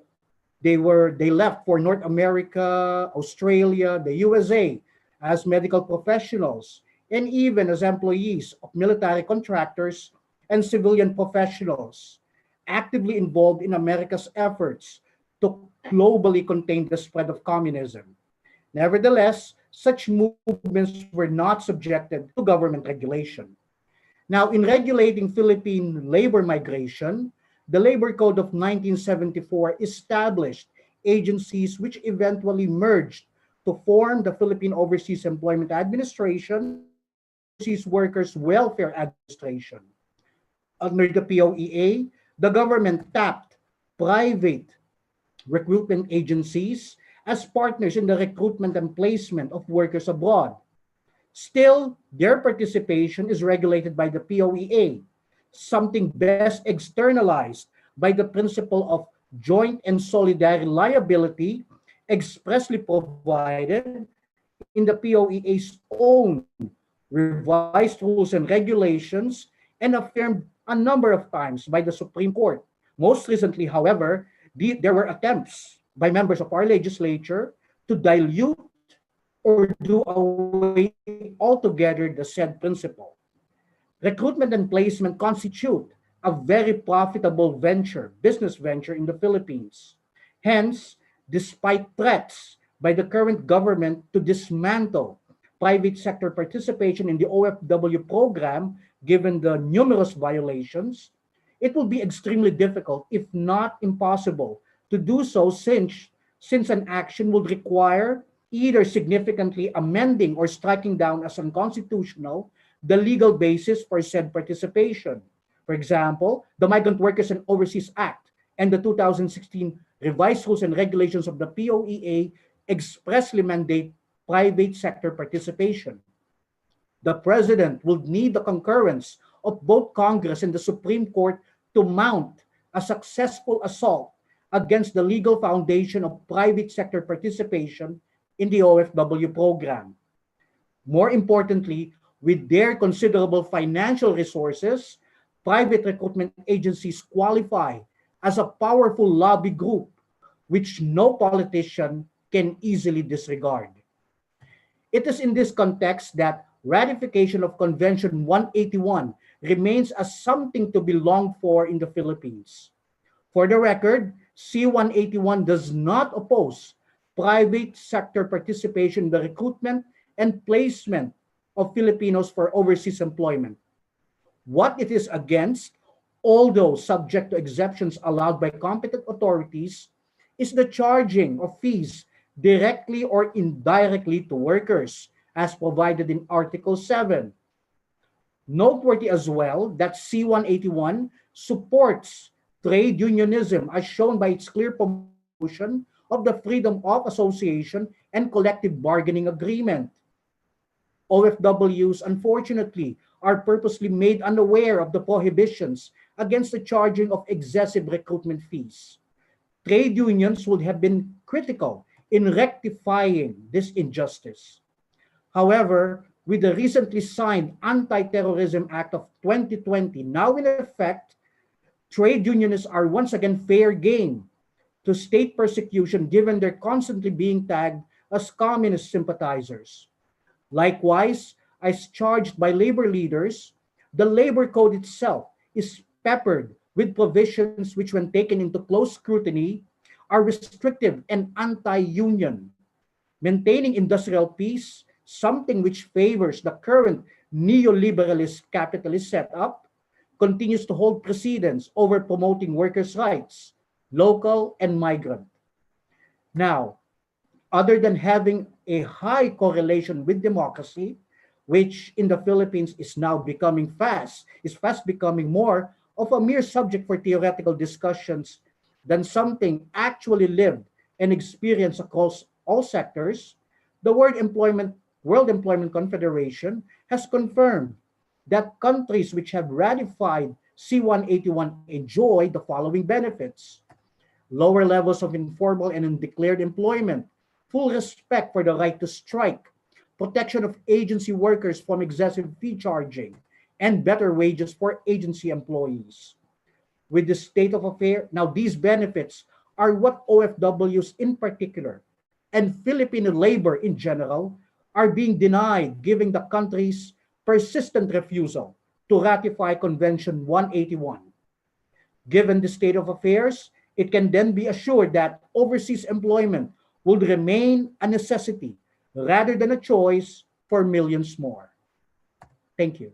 they left for North America, Australia, the USA as medical professionals, and even as employees of military contractors and civilian professionals, actively involved in America's efforts to globally contain the spread of communism. Nevertheless, such movements were not subjected to government regulation. Now, in regulating Philippine labor migration, the Labor Code of 1974 established agencies which eventually merged to form the Philippine Overseas Employment Administration and Overseas Workers Welfare Administration. Under the POEA, the government tapped private recruitment agencies as partners in the recruitment and placement of workers abroad. Still, their participation is regulated by the POEA, something best externalized by the principle of joint and solidary liability expressly provided in the POEA's own revised rules and regulations and affirmed a number of times by the Supreme Court. Most recently, however, there were attempts by members of our legislature to dilute or do away altogether the said principle. Recruitment and placement constitute the a very profitable business venture in the Philippines. Hence, despite threats by the current government to dismantle private sector participation in the OFW program, given the numerous violations, it will be extremely difficult, if not impossible, to do so since an action would require either significantly amending or striking down as unconstitutional the legal basis for said participation. For example, the Migrant Workers and Overseas Act and the 2016 revised rules and regulations of the POEA expressly mandate private sector participation. The president will need the concurrence of both Congress and the Supreme Court to mount a successful assault against the legal foundation of private sector participation in the OFW program. More importantly, with their considerable financial resources, private recruitment agencies qualify as a powerful lobby group which no politician can easily disregard. It is in this context that ratification of Convention 181 remains as something to be longed for in the Philippines. For the record, C-181 does not oppose private sector participation in the recruitment and placement of Filipinos for overseas employment. What it is against, although subject to exceptions allowed by competent authorities, is the charging of fees directly or indirectly to workers, as provided in Article 7. Noteworthy as well that C-181 supports trade unionism as shown by its clear promotion of the freedom of association and collective bargaining agreement. OFWs, unfortunately, are purposely made unaware of the prohibitions against the charging of excessive recruitment fees. Trade unions would have been critical in rectifying this injustice. However, with the recently signed Anti-Terrorism Act of 2020 now in effect, trade unionists are once again fair game to state persecution given they're constantly being tagged as communist sympathizers. Likewise, as charged by labor leaders, the labor code itself is peppered with provisions which, when taken into close scrutiny, are restrictive and anti-union. Maintaining industrial peace, something which favors the current neoliberalist capitalist setup, continues to hold precedence over promoting workers' rights, local and migrant. Now, other than having a high correlation with democracy, which in the Philippines is fast becoming more of a mere subject for theoretical discussions than something actually lived and experienced across all sectors, the World Employment Confederation has confirmed that countries which have ratified C-181 enjoy the following benefits: lower levels of informal and undeclared employment, full respect for the right to strike, protection of agency workers from excessive fee charging, and better wages for agency employees. With the state of affairs, now these benefits are what OFWs in particular and Filipino labor in general are being denied, given the country's persistent refusal to ratify Convention 181. Given the state of affairs, it can then be assured that overseas employment would remain a necessity rather than a choice for millions more. Thank you.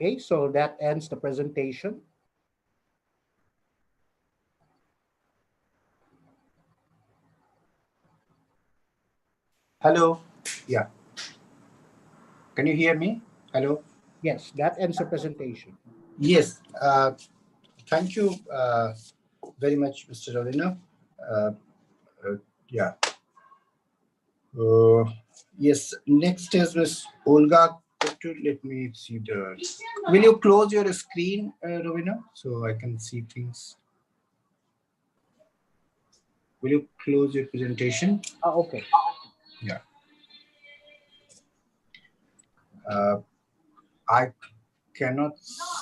Okay, so that ends the presentation. Hello. Yeah. Can you hear me? Hello. Yes, that ends the presentation. Yes. Thank you very much, Mr. Ravina. Uh, yeah. Yes. Next is Miss Olga. Let me see the. Will you close your screen, Ravina, so I can see things? will you close your presentation? Okay. Yeah. I cannot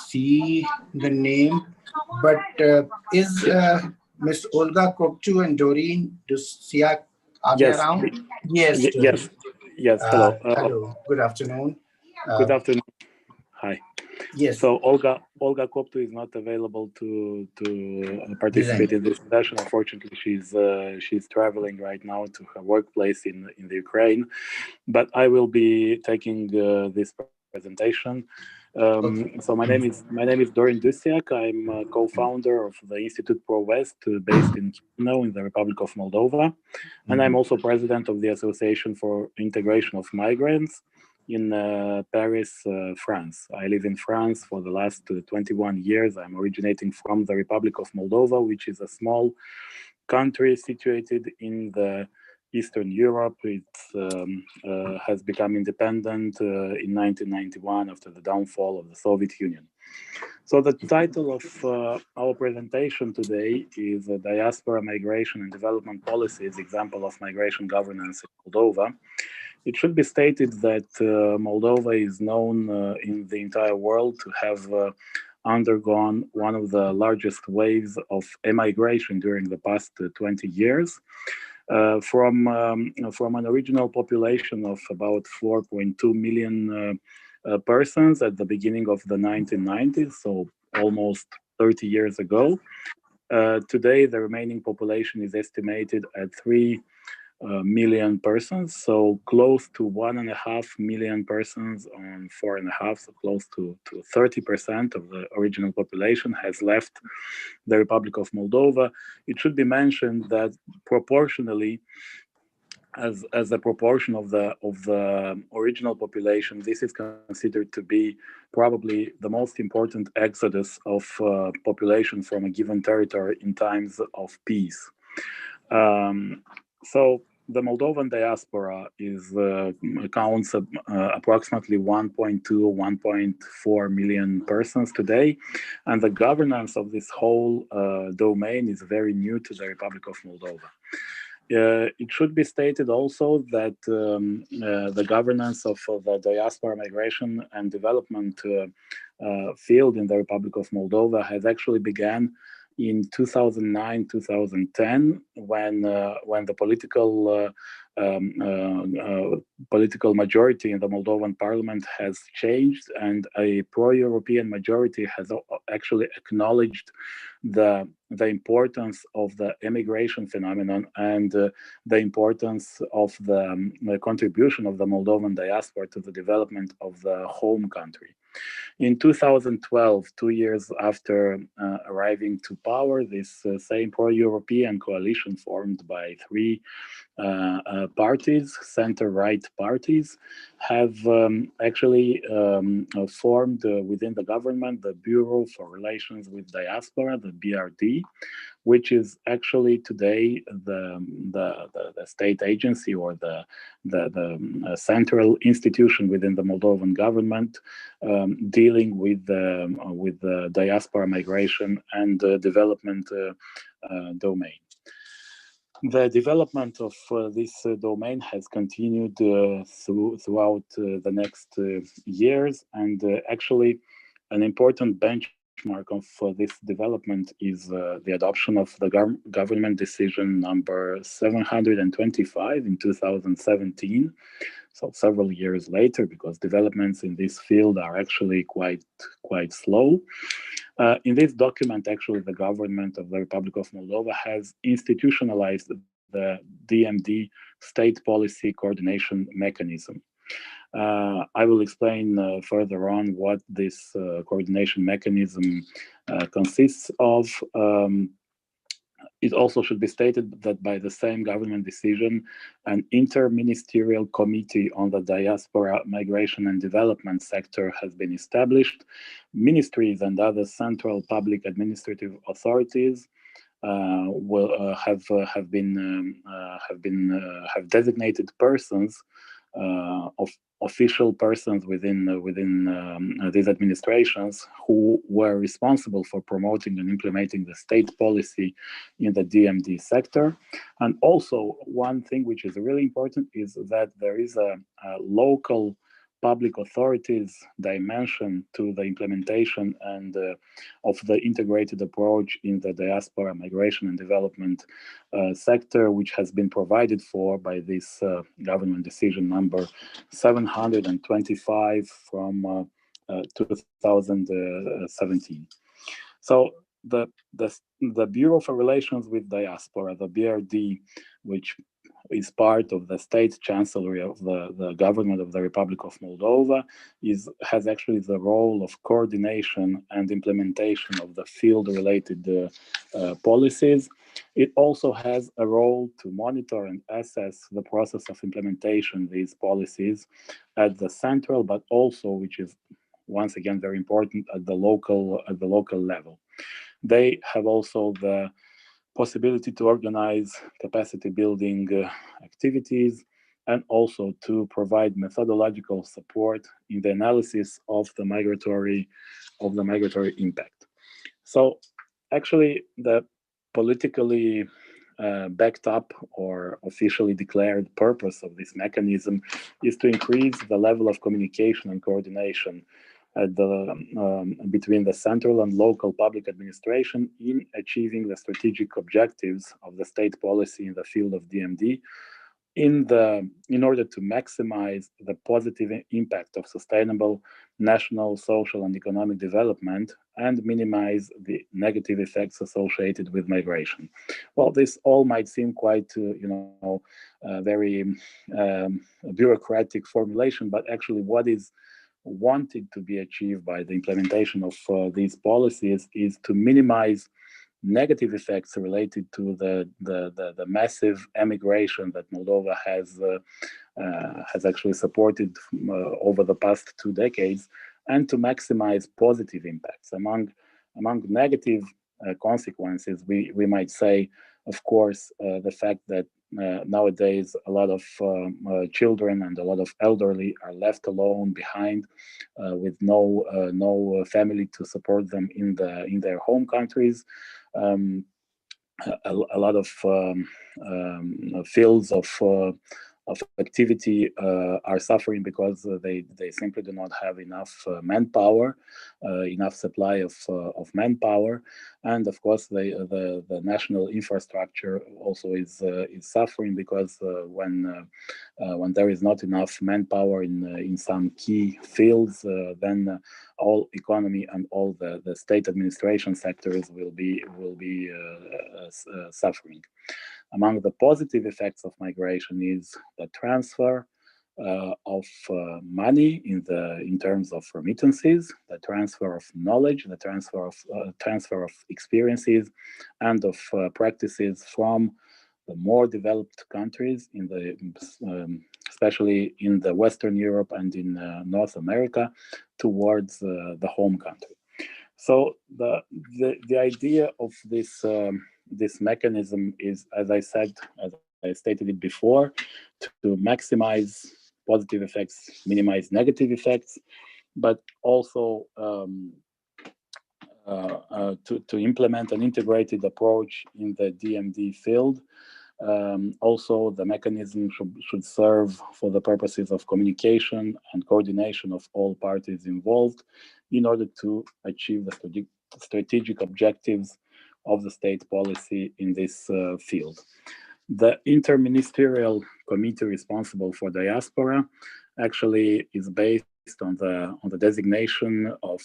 see the name, but is Miss Olga Kopchu and Doreen Dusiak, are they Yes, around? Yes, Doreen. yes, yes. Hello. Hello. Good afternoon. Good afternoon. Hi. Yes. So Olga Koptu is not available to participate in this session. Unfortunately, she's traveling right now to her workplace in the Ukraine. But I will be taking this presentation. So my name is Dorin Dusiak. I'm a co-founder of the Institute Pro West, based in Chisinau in the Republic of Moldova, and I'm also president of the Association for Integration of Migrants in Paris, France. I live in France for the last 21 years. I'm originating from the Republic of Moldova, which is a small country situated in the Eastern Europe. It has become independent in 1991 after the downfall of the Soviet Union. So the title of our presentation today is Diaspora, Migration and Development Policies, Example of Migration Governance in Moldova. It should be stated that Moldova is known in the entire world to have undergone one of the largest waves of emigration during the past 20 years. From an original population of about 4.2 million persons at the beginning of the 1990s, so almost 30 years ago. Today, the remaining population is estimated at 3 million persons, so close to 1.5 million persons on 4.5, so close to 30% of the original population has left the Republic of Moldova. It should be mentioned that proportionally, as a proportion of the original population, this is considered to be probably the most important exodus of population from a given territory in times of peace. So the Moldovan diaspora accounts approximately 1.2, 1.4 million persons today, and the governance of this whole domain is very new to the Republic of Moldova. It should be stated also that the governance of the diaspora, migration and development field in the Republic of Moldova has actually began in 2009-2010, when the political majority in the Moldovan parliament has changed, and a pro-European majority has actually acknowledged the importance of the immigration phenomenon and the importance of the contribution of the Moldovan diaspora to the development of the home country. In 2012, 2 years after arriving to power, this same pro-European coalition formed by 3 parties, center-right parties, have actually formed within the government the Bureau for Relations with Diaspora, the BRD, which is actually today the state agency or the central institution within the Moldovan government dealing with the diaspora, migration and development domain. The development of this domain has continued throughout the next years, and actually an important benchmark of this development is the adoption of the government decision number 725 in 2017, so several years later, because developments in this field are actually quite slow. In this document, actually, the government of the Republic of Moldova has institutionalized the DMD state policy coordination mechanism. I will explain further on what this coordination mechanism consists of. It also should be stated that by the same government decision, an interministerial committee on the diaspora, migration and development sector has been established. Ministries and other central public administrative authorities have designated persons of official persons within these administrations who were responsible for promoting and implementing the state policy in the DMD sector. And also, one thing which is really important is that there is a local public authorities dimension to the implementation and of the integrated approach in the diaspora migration and development sector, which has been provided for by this government decision number 725 from 2017. So the Bureau for Relations with Diaspora, the BRD, which is part of the state chancellery of the government of the Republic of Moldova, has actually the role of coordination and implementation of the field-related policies. It also has a role to monitor and assess the process of implementation of these policies at the central, but also, which is once again very important, at the local level. They have also the possibility to organize capacity building activities and also to provide methodological support in the analysis of the migratory impact. So actually the politically backed up or officially declared purpose of this mechanism is to increase the level of communication and coordination at between the central and local public administration in achieving the strategic objectives of the state policy in the field of DMD in order to maximize the positive impact of sustainable national, social, and economic development and minimize the negative effects associated with migration. Well, this all might seem quite, very bureaucratic formulation, but actually what is wanted to be achieved by the implementation of these policies is to minimize negative effects related to the massive emigration that Moldova has actually supported over the past 2 decades, and to maximize positive impacts. Among negative consequences, we might say, of course, the fact that nowadays a lot of children and a lot of elderly are left alone behind with no family to support them in their home countries. A lot of fields of activity are suffering because they simply do not have enough manpower, enough supply of manpower, and of course the national infrastructure also is suffering because when there is not enough manpower in some key fields, then all economy and all the state administration sectors will be suffering. Among the positive effects of migration is the transfer of money in terms of remittances, the transfer of knowledge, the transfer of experiences, and of practices from the more developed countries especially in the Western Europe and in North America towards the home country. So the idea of this mechanism is, as I said, as I stated it before, to maximize positive effects, minimize negative effects, but also to implement an integrated approach in the DMD field. Also, the mechanism should serve for the purposes of communication and coordination of all parties involved in order to achieve the strategic objectives of the state policy in this field. The interministerial committee responsible for diaspora actually is based on the designation of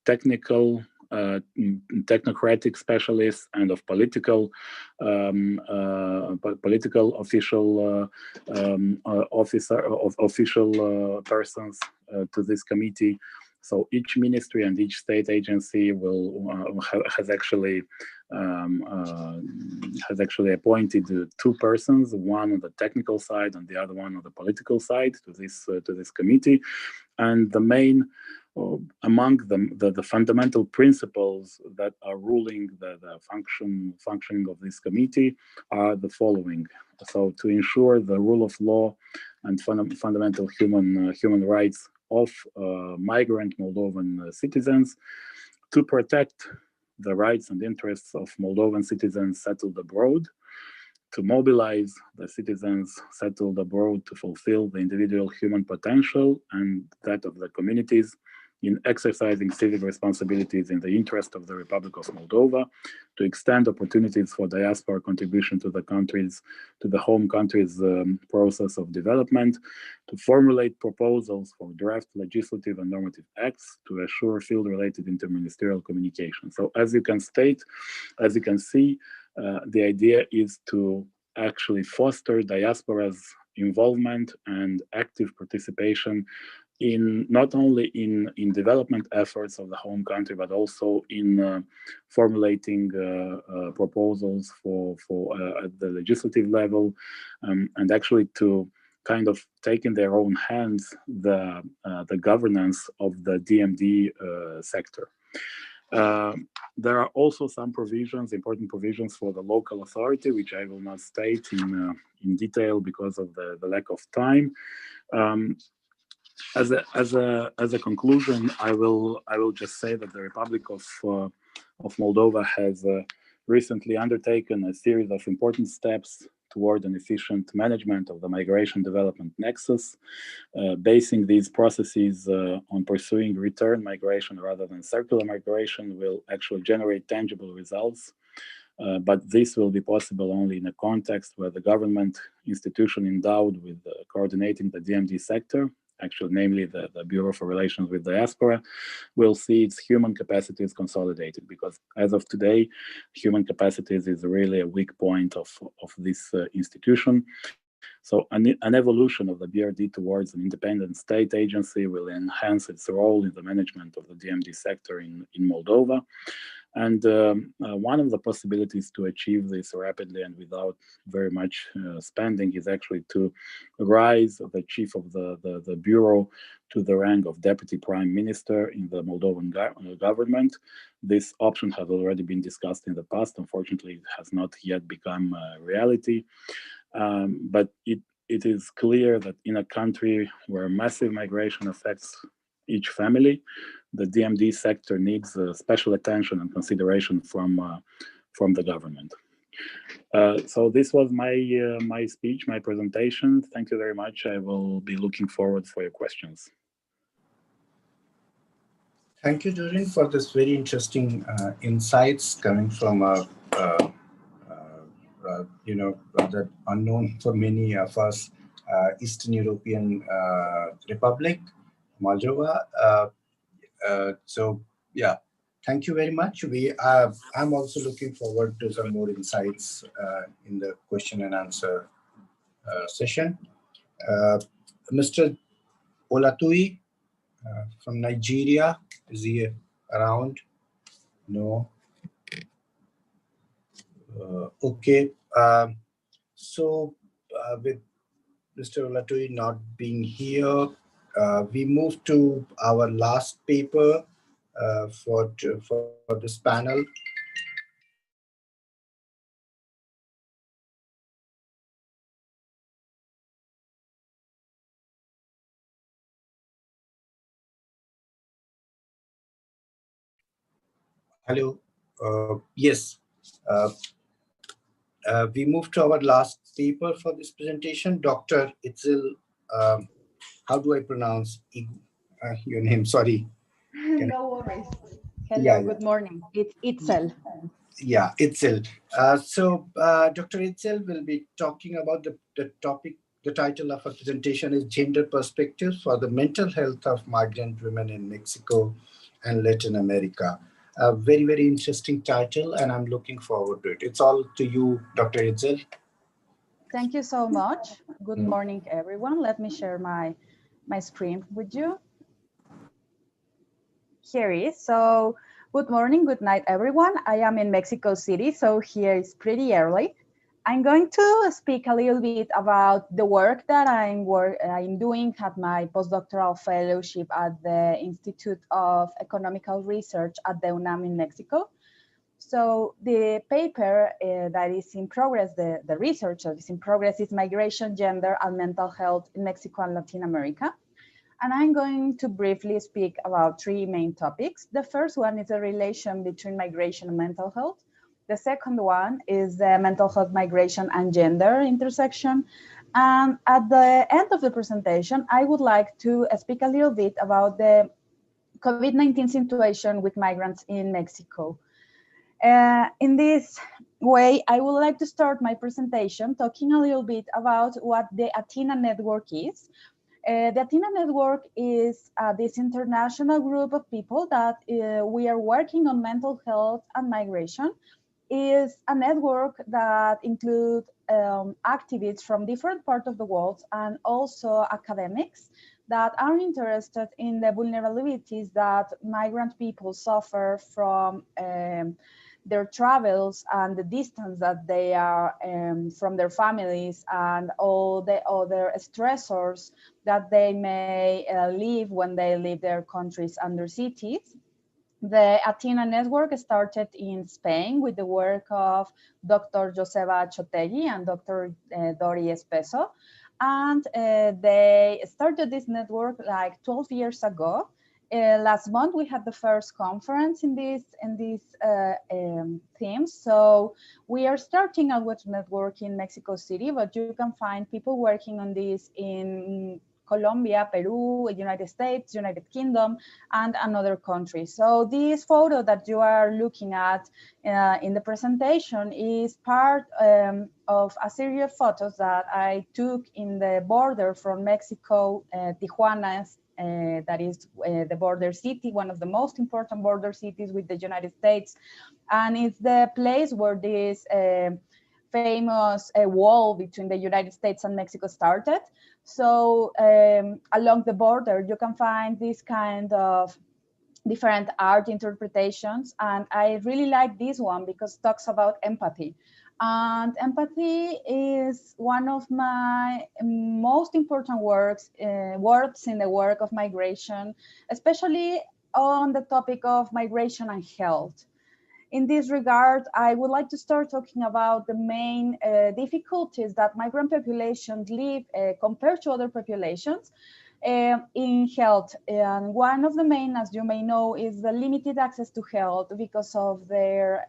technocratic specialists and of political official official persons to this committee. So each ministry and each state agency has actually appointed 2 persons, one on the technical side and the other one on the political side, to this committee. And the main among them, the fundamental principles that are ruling the functioning of this committee are the following. So to ensure the rule of law and fundamental human rights of migrant Moldovan citizens, to protect the rights and interests of Moldovan citizens settled abroad, to mobilize the citizens settled abroad to fulfill the individual human potential and that of the communities in exercising civic responsibilities in the interest of the Republic of Moldova, to extend opportunities for diaspora contribution to the home country's process of development, to formulate proposals for draft legislative and normative acts, to assure field-related interministerial communication. So as you can see, the idea is to actually foster diaspora's involvement and active participation in not only in development efforts of the home country, but also in formulating proposals for at the legislative level, and actually to kind of take in their own hands the governance of the DMD sector. There are also some provisions, important provisions for the local authority, which I will not state in detail because of the lack of time. As a conclusion, I will just say that the Republic of Moldova has recently undertaken a series of important steps toward an efficient management of the migration development nexus, basing these processes on pursuing return migration rather than circular migration will actually generate tangible results. But this will be possible only in a context where the government institution endowed with coordinating the DMD sector, actually namely the Bureau for Relations with Diaspora, will see its human capacities consolidated, because as of today, human capacities is really a weak point of this institution. So an evolution of the BRD towards an independent state agency will enhance its role in the management of the DMD sector in Moldova. And one of the possibilities to achieve this rapidly and without very much spending is actually to rise the chief of the bureau to the rank of deputy prime minister in the Moldovan government. This option has already been discussed in the past. Unfortunately, it has not yet become a reality. But it is clear that in a country where massive migration affects each family, the DMD sector needs special attention and consideration from the government. So this was my speech, my presentation. Thank you very much. I will be looking forward for your questions. Thank you, Durin, for this very interesting insights coming from a rather unknown for many of us Eastern European Republic, Moldova. So yeah, thank you very much. I'm also looking forward to some more insights in the question and answer session. Mr. Olatui from Nigeria, is he around? No. Okay. So with Mr. Olatui not being here, we move to our last paper for this panel. Hello. Yes. We move to our last paper for this presentation. Dr. Itzel, how do I pronounce your name? Sorry. No worries. Hello, good morning. It's Itzel. Yeah, Itzel. So Dr. Itzel will be talking about the topic. The title of her presentation is Gender Perspectives for the Mental Health of Migrant Women in Mexico and Latin America. A very, very interesting title, and I'm looking forward to it. It's all to you, Dr. Itzel. Thank you so much. Good morning, everyone. Let me share my screen with you. Here is. So good morning, good night, everyone. I am in Mexico City, so here it's pretty early. I'm going to speak a little bit about the work that I'm doing at my postdoctoral fellowship at the Institute of Economical Research at the UNAM in Mexico. So the paper that is in progress, the research that is in progress is Migration, Gender, and Mental Health in Mexico and Latin America. And I'm going to briefly speak about three main topics. The first one is the relation between migration and mental health. The second one is the mental health, migration, and gender intersection. And at the end of the presentation, I would like to speak a little bit about the COVID-19 situation with migrants in Mexico. In this way, I would like to start my presentation talking a little bit about what the Athena Network is. The Athena Network is this international group of people that we are working on mental health and migration. Is a network that includes activists from different parts of the world and also academics that are interested in the vulnerabilities that migrant people suffer from their travels and the distance that they are from their families and all the other stressors that they may live when they leave their countries and their cities. The Athena Network started in Spain with the work of Dr. Joseba Chotegui and Dr. Dori Espeso. And they started this network like 12 years ago. Last month, we had the first conference in this theme. So we are starting a web network in Mexico City, but you can find people working on this in Colombia, Peru, United States, United Kingdom, and another countries. So this photo that you are looking at in the presentation is part of a series of photos that I took in the border from Mexico, Tijuana, that is the border city, one of the most important border cities with the United States. And it's the place where this famous wall between the United States and Mexico started. So along the border, you can find this kind of different art interpretations. And I really like this one because it talks about empathy. And empathy is one of my most important words in the work of migration, especially on the topic of migration and health. In this regard, I would like to start talking about the main difficulties that migrant populations live compared to other populations in health. And one of the main, as you may know, is the limited access to health because of their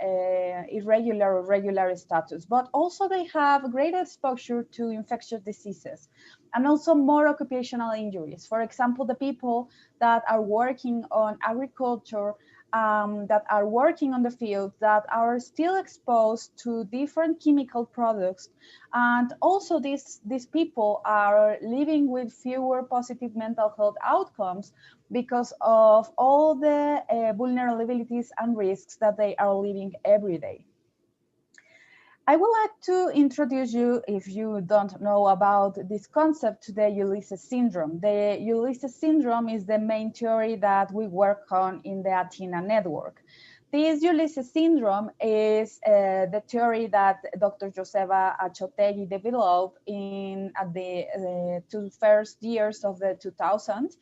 irregular or regular status. But also they have greater exposure to infectious diseases and also more occupational injuries. For example, the people that are working on agriculture, that are working on the field, that are still exposed to different chemical products. And also these people are living with fewer positive mental health outcomes because of all the vulnerabilities and risks that they are living every day. I would like to introduce you, if you don't know about this concept, to the Ulysses syndrome. The Ulysses syndrome is the main theory that we work on in the Athena network. This Ulysses syndrome is the theory that Dr. Joseba Chotegui developed at the two first years of the 2000s.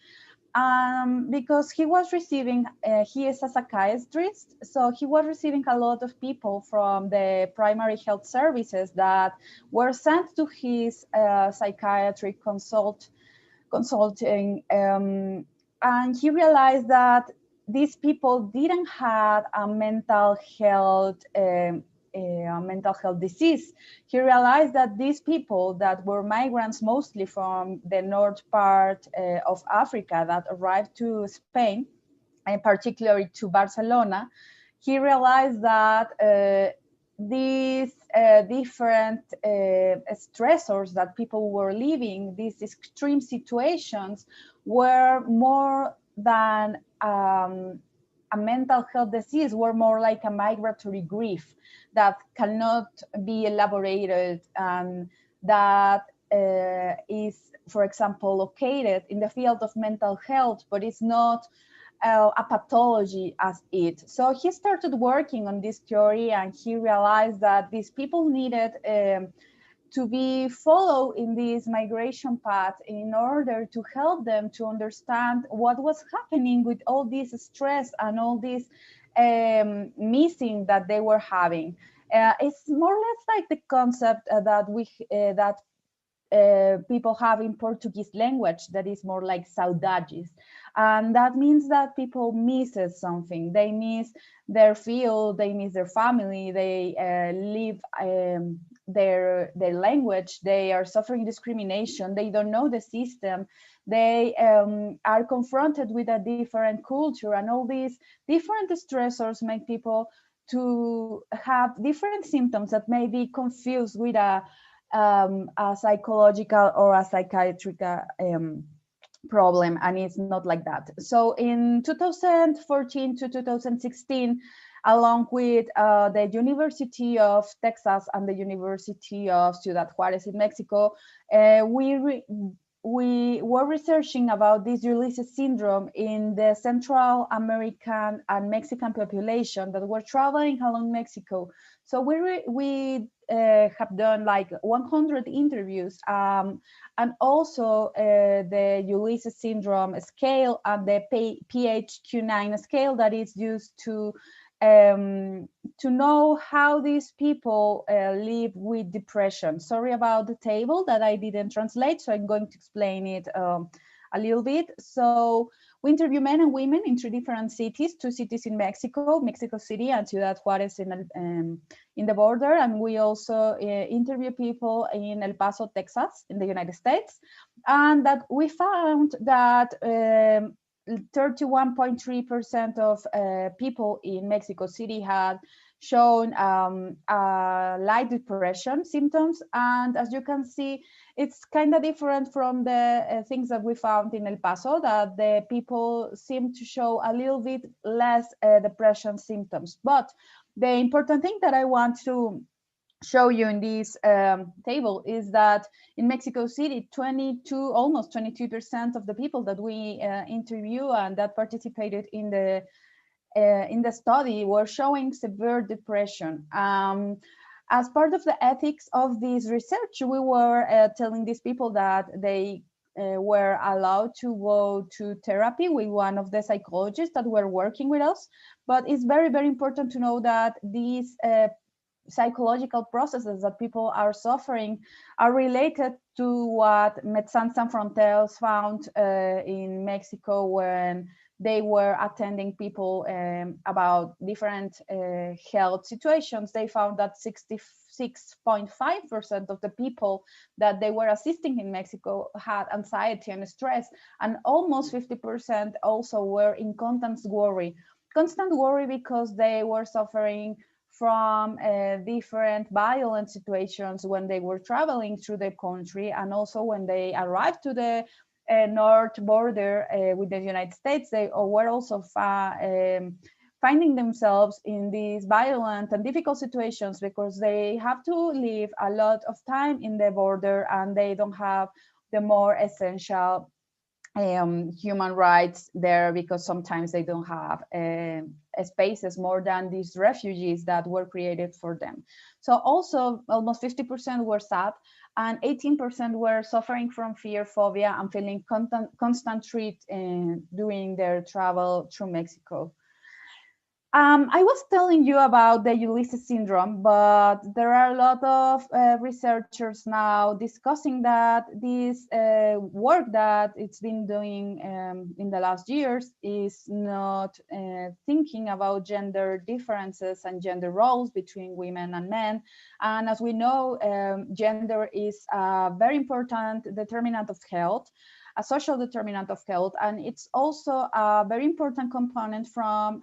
Because he was receiving, he is a psychiatrist, so he was receiving a lot of people from the primary health services that were sent to his psychiatric consulting, and he realized that these people didn't have a mental health disease. He realized that these people that were migrants, mostly from the north part of Africa, that arrived to Spain, and particularly to Barcelona, he realized that these different stressors that people were living, these extreme situations, were more than a mental health disease, were more like a migratory grief that cannot be elaborated, and that is, for example, located in the field of mental health, but it's not a pathology as it. So he started working on this theory, and he realized that these people needed to be followed in this migration path in order to help them to understand what was happening with all this stress and all these missing that they were having. It's more or less like the concept that people have in Portuguese language, that is more like saudades. And that means that people miss something. They miss their field, they miss their family, they leave their language, they are suffering discrimination, they don't know the system, they are confronted with a different culture, and all these different stressors make people to have different symptoms that may be confused with a psychological or a psychiatric problem, and it's not like that. So in 2014 to 2016, along with the University of Texas and the University of Ciudad Juarez in Mexico, we were researching about this Ulysses syndrome in the Central American and Mexican population that were traveling along Mexico. So we have done like 100 interviews, and also the Ulysses syndrome scale and the PHQ-9 scale that is used to know how these people live with depression. Sorry about the table that I didn't translate, so I'm going to explain it a little bit. So we interview men and women in 3 different cities, 2 cities in Mexico, Mexico City and Ciudad Juarez in the border. And we also interview people in El Paso, Texas, in the United States. And that we found that 31.3% of people in Mexico City had shown light depression symptoms. And as you can see, it's kind of different from the things that we found in El Paso, that the people seem to show a little bit less depression symptoms. But the important thing that I want to show you in this table is that in Mexico City, almost 22% of the people that we interview and that participated in the study were showing severe depression. As part of the ethics of this research, we were telling these people that they were allowed to go to therapy with one of the psychologists that were working with us. But it's very, very important to know that these psychological processes that people are suffering are related to what Médecins Sans Frontières found in Mexico when they were attending people about different health situations. They found that 66.5% of the people that they were assisting in Mexico had anxiety and stress, and almost 50% also were in constant worry because they were suffering from different violent situations when they were traveling through the country, and also when they arrived to the north border with the United States, they were also finding themselves in these violent and difficult situations because they have to live a lot of time in the border and they don't have the more essential human rights there, because sometimes they don't have spaces more than these refugees that were created for them. So also almost 50% were sad, and 18% were suffering from fear, phobia, and feeling constant threat during their travel through Mexico. I was telling you about the Ulysses syndrome, but there are a lot of researchers now discussing that this work that it's been doing in the last years is not thinking about gender differences and gender roles between women and men. And as we know, gender is a very important determinant of health, a social determinant of health, and it's also a very important component from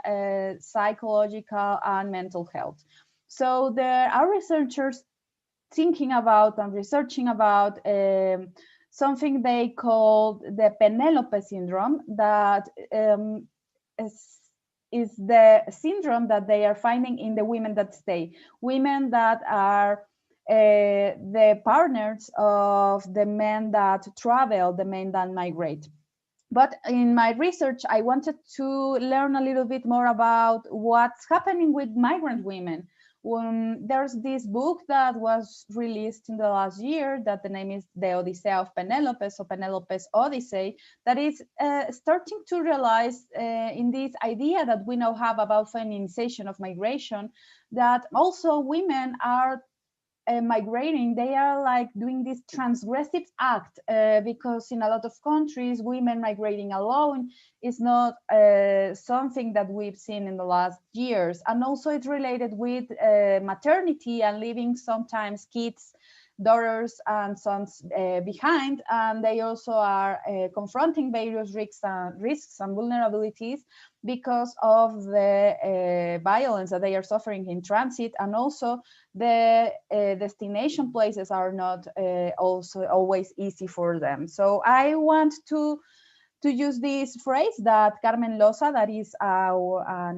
psychological and mental health. So there are researchers thinking about and researching about something they call the Penelope syndrome, that is the syndrome that they are finding in the women that stay, women that are the partners of the men that travel, the men that migrate. But in my research, I wanted to learn a little bit more about what's happening with migrant women. There's this book that was released in the last year that the name is The Odyssey of Penelope, so Penelope's Odyssey, that is starting to realize in this idea that we now have about feminization of migration, that also women are migrating. They are like doing this transgressive act because in a lot of countries, women migrating alone is not something that we've seen in the last years. And also it's related with maternity and leaving sometimes kids, daughters and sons behind. And they also are confronting various risks and vulnerabilities because of the violence that they are suffering in transit, and also the destination places are not also always easy for them. So I want to use this phrase that Carmen Loza, that is a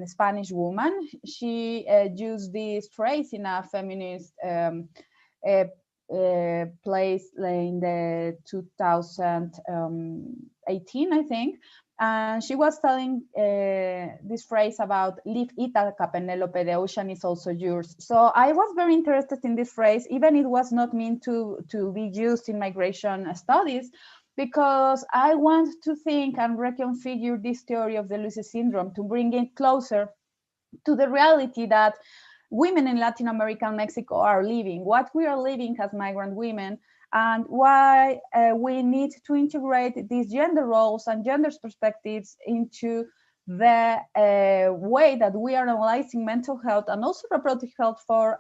Spanish woman, she used this phrase in a feminist place in the 2018, I think. And she was telling this phrase about "Leave Ithaca, Penelope, the ocean is also yours." So I was very interested in this phrase, even it was not meant to be used in migration studies, because I want to think and reconfigure this theory of the Lucy syndrome to bring it closer to the reality that women in Latin America and Mexico are living, what we are living as migrant women, and why we need to integrate these gender roles and gender perspectives into the way that we are analyzing mental health and also reproductive health for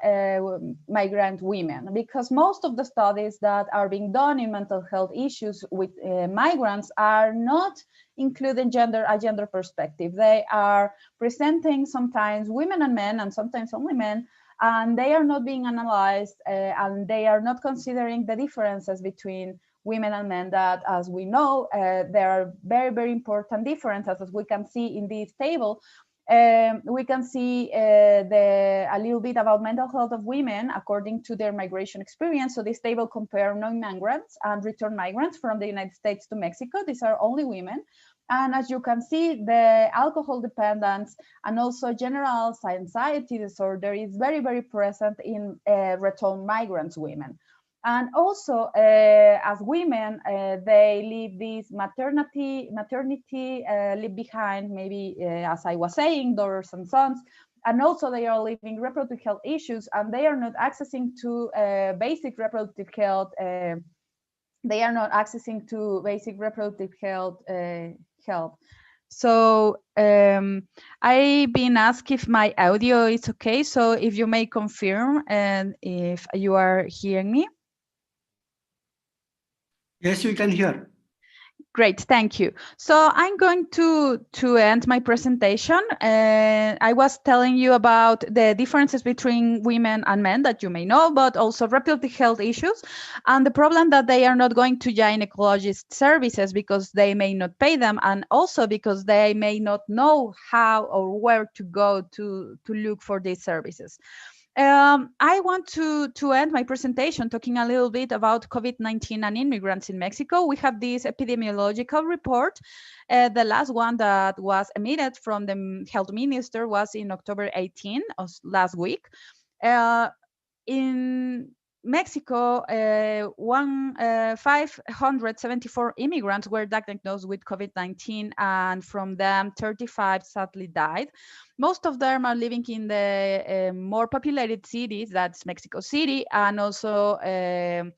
migrant women. Because most of the studies that are being done in mental health issues with migrants are not including a gender perspective. They are presenting sometimes women and men, and sometimes only men, and they are not being analyzed, and they are not considering the differences between women and men that, as we know, there are very, very important differences, as we can see in this table. We can see a little bit about mental health of women according to their migration experience. So this table compares non-migrants and return migrants from the United States to Mexico. These are only women. And as you can see, the alcohol dependence and also general anxiety disorder is very, very present in return migrants women. And also, as women, they leave this maternity, leave behind, maybe, as I was saying, daughters and sons. And also they are living reproductive health issues, and they are not accessing to basic reproductive health. They are not accessing to basic reproductive health. So I've been asked if my audio is okay. So if you may confirm and if you are hearing me. Yes, we can hear. Great, thank you. So I'm going to end my presentation. I was telling you about the differences between women and men that you may know, but also reproductive health issues and the problem that they are not going to gynecologist services because they may not pay them, and also because they may not know how or where to go to look for these services. I want to end my presentation talking a little bit about COVID-19 and immigrants in Mexico. We have this epidemiological report. The last one that was emitted from the health minister was in October 18 of last week. In Mexico, 574 immigrants were diagnosed with COVID-19, and from them, 35 sadly died. Most of them are living in the more populated cities, that's Mexico City, and also in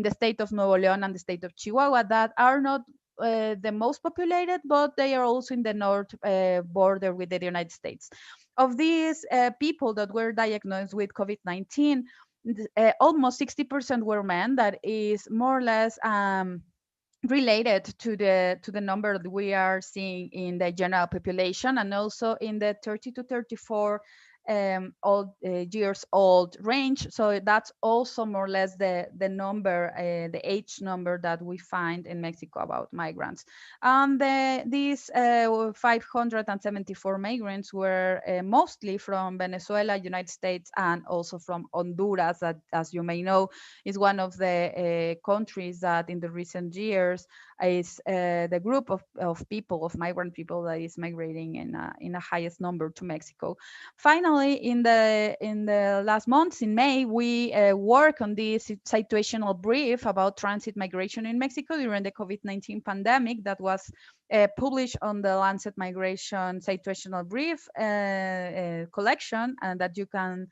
the state of Nuevo León and the state of Chihuahua, that are not the most populated, but they are also in the north border with the United States. Of these people that were diagnosed with COVID-19, almost 60% were men. That is more or less related to the number that we are seeing in the general population, and also in the 30 to 34 years old range. So that's also more or less the number, the age number that we find in Mexico about migrants. These 574 migrants were mostly from Venezuela, United States, and also from Honduras, that, as you may know, is one of the countries that in the recent years is the group of people, of migrant people that is migrating in the highest number to Mexico. Finally, in the last months, in May, we work on this situational brief about transit migration in Mexico during the COVID-19 pandemic that was published on the Lancet Migration Situational Brief collection, and that you can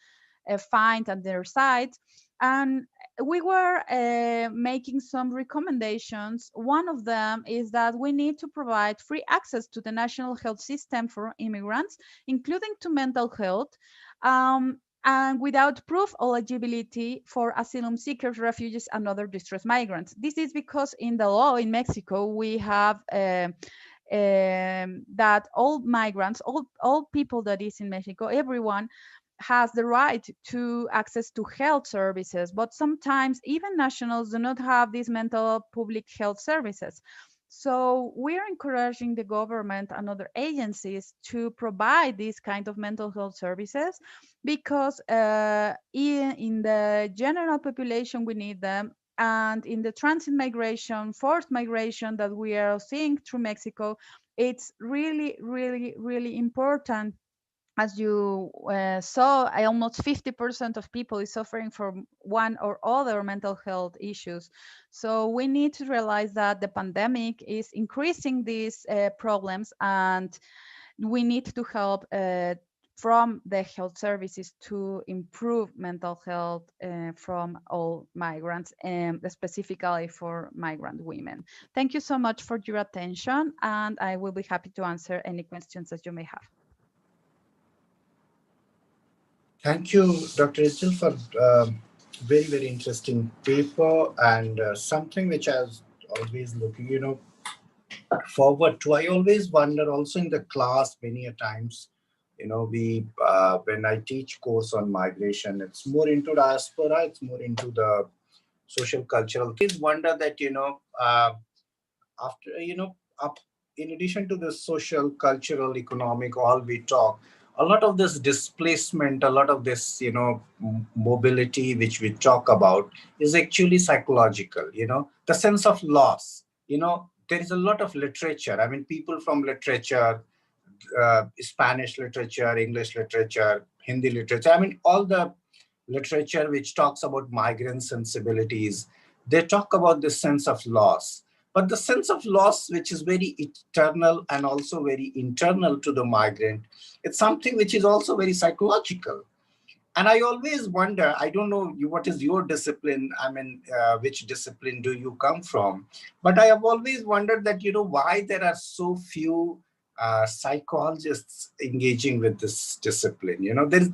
find at their site. And we were making some recommendations. One of them is that we need to provide free access to the national health system for immigrants, including to mental health, and without proof of eligibility for asylum seekers, refugees, and other distressed migrants. This is because in the law in Mexico, we have that all migrants, all people that is in Mexico, everyone has the right to access to health services, but sometimes even nationals do not have these mental public health services. So we're encouraging the government and other agencies to provide these kind of mental health services because in the general population, we need them. And in the transit migration, forced migration that we are seeing through Mexico, it's really, really, really important. As you saw, almost 50% of people is suffering from one or other mental health issues. So we need to realize that the pandemic is increasing these problems, and we need to help from the health services to improve mental health from all migrants, and specifically for migrant women. Thank you so much for your attention, and I will be happy to answer any questions that you may have. Thank you, Dr. Isel, for very, very interesting paper and something which I was always looking, forward to. I always wonder also in the class many a times, we when I teach course on migration, it's more into diaspora, it's more into the social cultural. Please wonder that, after, up in addition to the social, cultural, economic, all we talk, a lot of this displacement, a lot of this, mobility which we talk about is actually psychological, the sense of loss, there is a lot of literature. I mean, people from literature, Spanish literature, English literature, Hindi literature, I mean, all the literature which talks about migrant sensibilities, they talk about this sense of loss. But the sense of loss, which is very eternal and also very internal to the migrant, it's something which is also very psychological. And I always wonder, I don't know what is your discipline, I mean, which discipline do you come from? But I have always wondered that, why there are so few psychologists engaging with this discipline.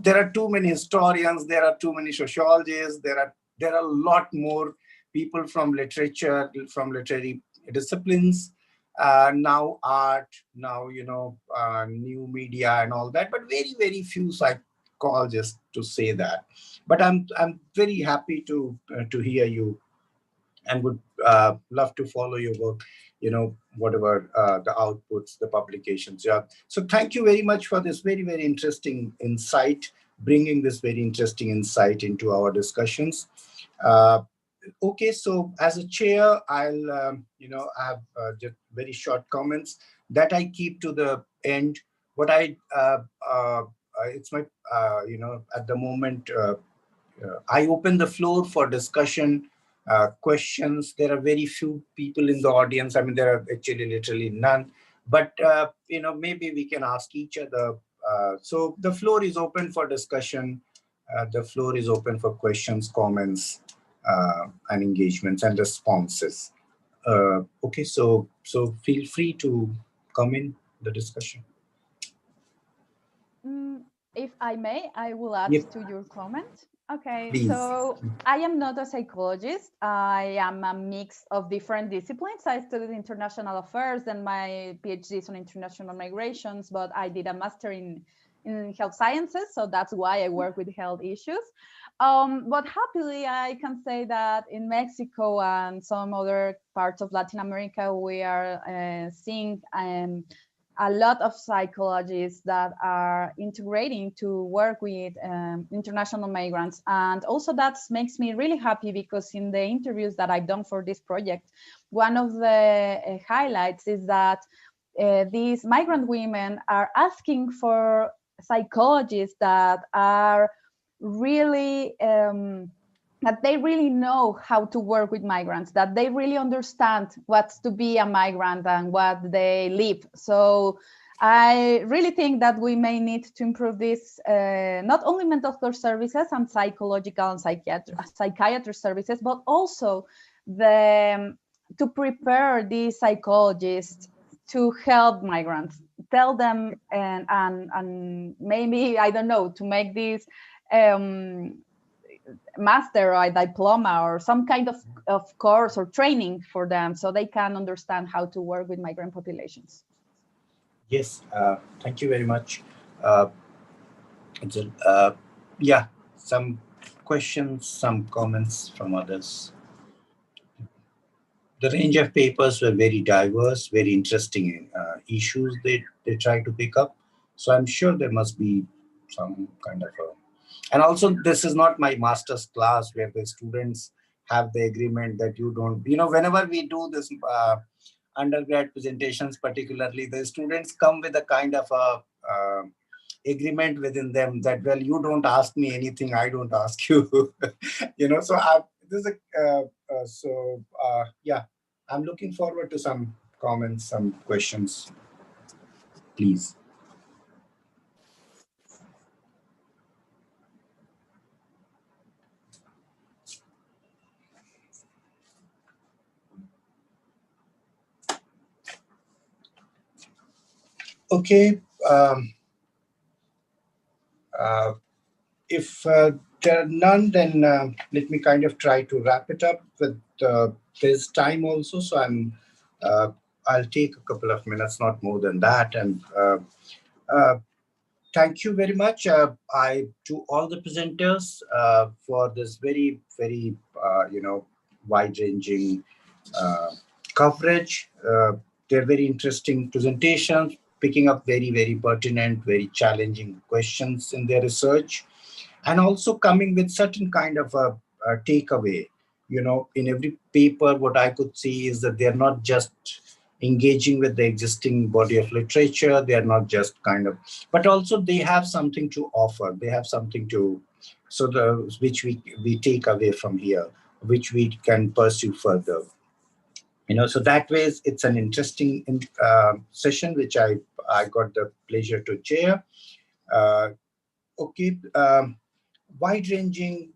There are too many historians, there are too many sociologists, there are a lot more people from literature, from literary disciplines, now art, now, new media and all that, but very, very few psychologists to say that. But I'm very happy to hear you, and would love to follow your work, whatever the outputs, the publications. Yeah. So thank you very much for this very, very interesting insight, bringing this very interesting insight into our discussions. Okay, so as a chair, I'll, I have just very short comments that I keep to the end. What it's my, at the moment, I open the floor for discussion, questions. There are very few people in the audience. I mean, there are actually literally none. But, maybe we can ask each other. So the floor is open for discussion. The floor is open for questions, comments, and engagements and responses. Okay, so feel free to come in the discussion. If I may, I will add Yep. to your comment. Okay, Please. so I am not a psychologist. I am a mix of different disciplines. I studied international affairs and my PhD is on international migrations, but I did a master in health sciences, so that's why I work with health issues. But happily, I can say that in Mexico and some other parts of Latin America, we are seeing a lot of psychologists that are integrating to work with international migrants. And also that makes me really happy because in the interviews that I've done for this project, one of the highlights is that these migrant women are asking for psychologists that are really that they really know how to work with migrants, that they really understand what's to be a migrant and what they live. So I really think that we may need to improve this, not only mental health services and psychological and psychiatry services, but also to prepare these psychologists to help migrants, tell them and maybe, I don't know, to make this master or a diploma or some kind of course or training for them so they can understand how to work with migrant populations. Yes, thank you very much. Yeah, some questions, some comments from others. The range of papers were very diverse, very interesting issues they try to pick up. So I'm sure there must be some kind of a... And also, this is not my master's class where the students have the agreement that you don't... whenever we do this undergrad presentations, particularly, the students come with a kind of a agreement within them that, well, you don't ask me anything, I don't ask you. Yeah, I'm looking forward to some comments, some questions, please. Okay. If there are none, then let me kind of try to wrap it up with this time also. So I'll take a couple of minutes, not more than that. And thank you very much to all the presenters for this very, very, wide-ranging coverage. They're very interesting presentations, picking up very, very pertinent, very challenging questions in their research, and also coming with certain kind of a takeaway. In every paper, what I could see is that they're not just engaging with the existing body of literature, they're not just but also they have something to offer. They have something to, which we take away from here, which we can pursue further. So that way it's an interesting session, which I got the pleasure to chair. Okay. Wide-ranging,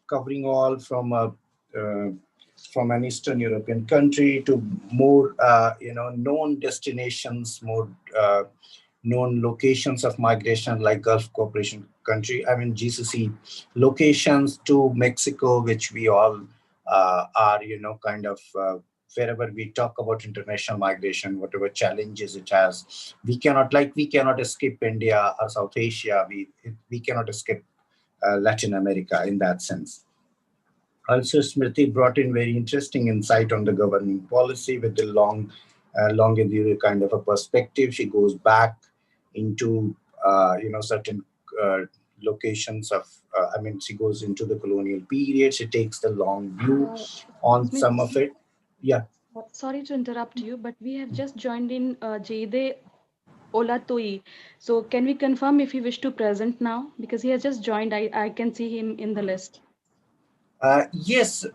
covering all from an Eastern European country to more, known destinations, more known locations of migration like Gulf Cooperation country, GCC locations, to Mexico, which we all are, wherever we talk about international migration, whatever challenges it has, we cannot escape India or South Asia. We cannot escape Latin America in that sense. Also, Smriti brought in very interesting insight on the governing policy with the longitudinal kind of a perspective. She goes back into certain locations of she goes into the colonial period. She takes the long view on some of it. Yeah. Sorry to interrupt you, but we have just joined in Jade Olatoi. So can we confirm if he wish to present now? Because he has just joined. I can see him in the list. Yes,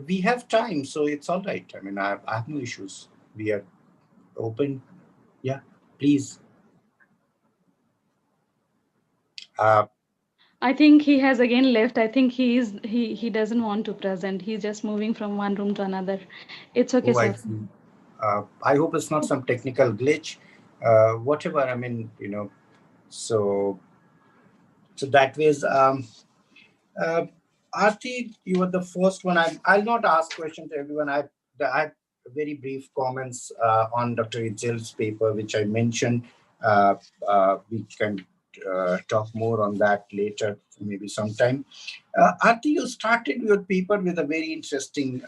we have time, so it's all right. I have no issues. We are open. Yeah, please. I think he has again left. I think he doesn't want to present. He's just moving from one room to another. It's okay, sir. I hope it's not some technical glitch. Whatever, so that ways. Aarti, you were the first one. I'll not ask questions to everyone. I have very brief comments on Dr. Itzel's paper, which I mentioned. We can talk more on that later, maybe sometime. Aarti, you started your paper with a very interesting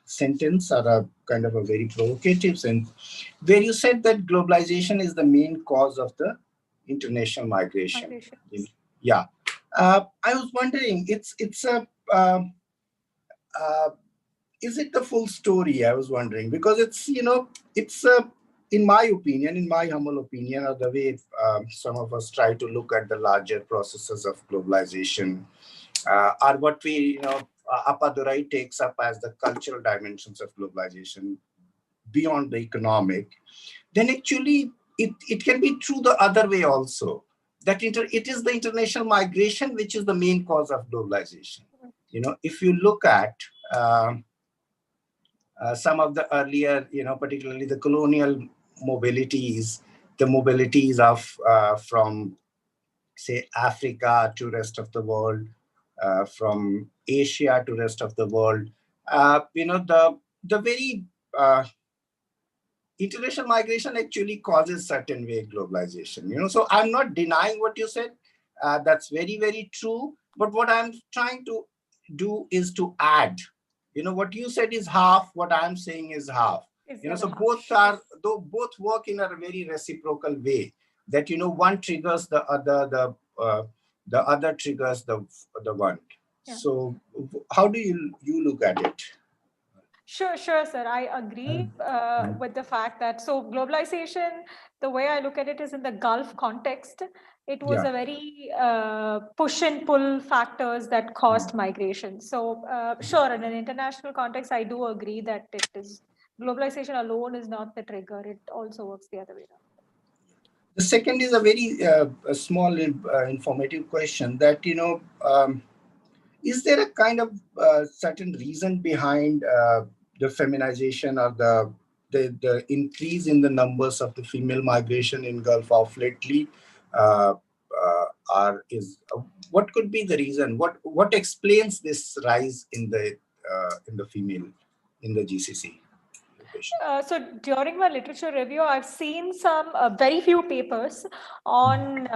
sentence, or a kind of a very provocative sentence, where you said that globalization is the main cause of the international migration. Yeah. I was wondering, it's a is it the full story? I was wondering, because it's, it's in my opinion, in my humble opinion, or the way some of us try to look at the larger processes of globalization, are what we, Appadurai takes up as the cultural dimensions of globalization beyond the economic, then actually it can be true the other way also, that it is the international migration which is the main cause of globalization. If you look at some of the earlier, particularly the colonial mobilities, the mobilities of from, say, Africa to rest of the world, from Asia to rest of the world, the very international migration actually causes certain way globalization. So I'm not denying what you said. That's very, very true. But what I'm trying to do is to add. What you said is half. What I'm saying is half. So both work in a very reciprocal way. That one triggers the other. The other triggers the one. Yeah. So how do you look at it? Sure, sir. I agree with the fact that, so globalization, the way I look at it is in the Gulf context, it was a very push and pull factors that caused migration. So sure, in an international context, I do agree that it is, globalization alone is not the trigger. It also works the other way around. The second is a very small informative question that, is there a kind of certain reason behind the feminization or the increase in the numbers of the female migration in Gulf of lately? What could be the reason? What explains this rise in the female in the GCC? So during my literature review, I've seen some very few papers on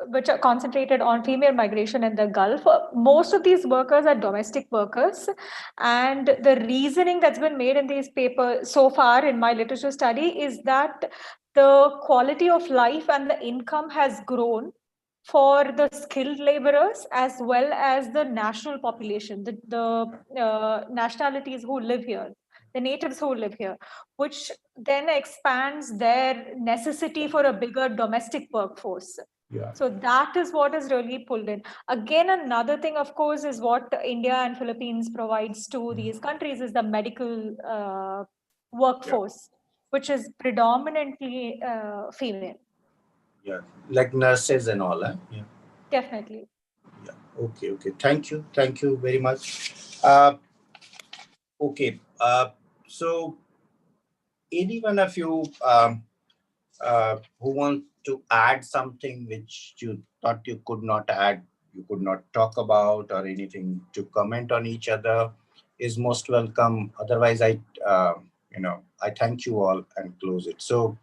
which are concentrated on female migration in the Gulf. Most of these workers are domestic workers, and the reasoning that's been made in these papers so far in my literature study is that the quality of life and the income has grown for the skilled laborers as well as the national population, the nationalities who live here, the natives who live here, which then expands their necessity for a bigger domestic workforce. Yeah. So that is what is really pulled in. Again, another thing, of course, is what India and Philippines provides to these countries is the medical workforce, which is predominantly female. Yeah, like nurses and all, huh? Yeah. Definitely. Yeah. Okay. Thank you very much. Okay. So anyone of you who want to add something which you thought you could not add, you could not talk about, or anything to comment on each other, is most welcome. Otherwise, I thank you all and close it. So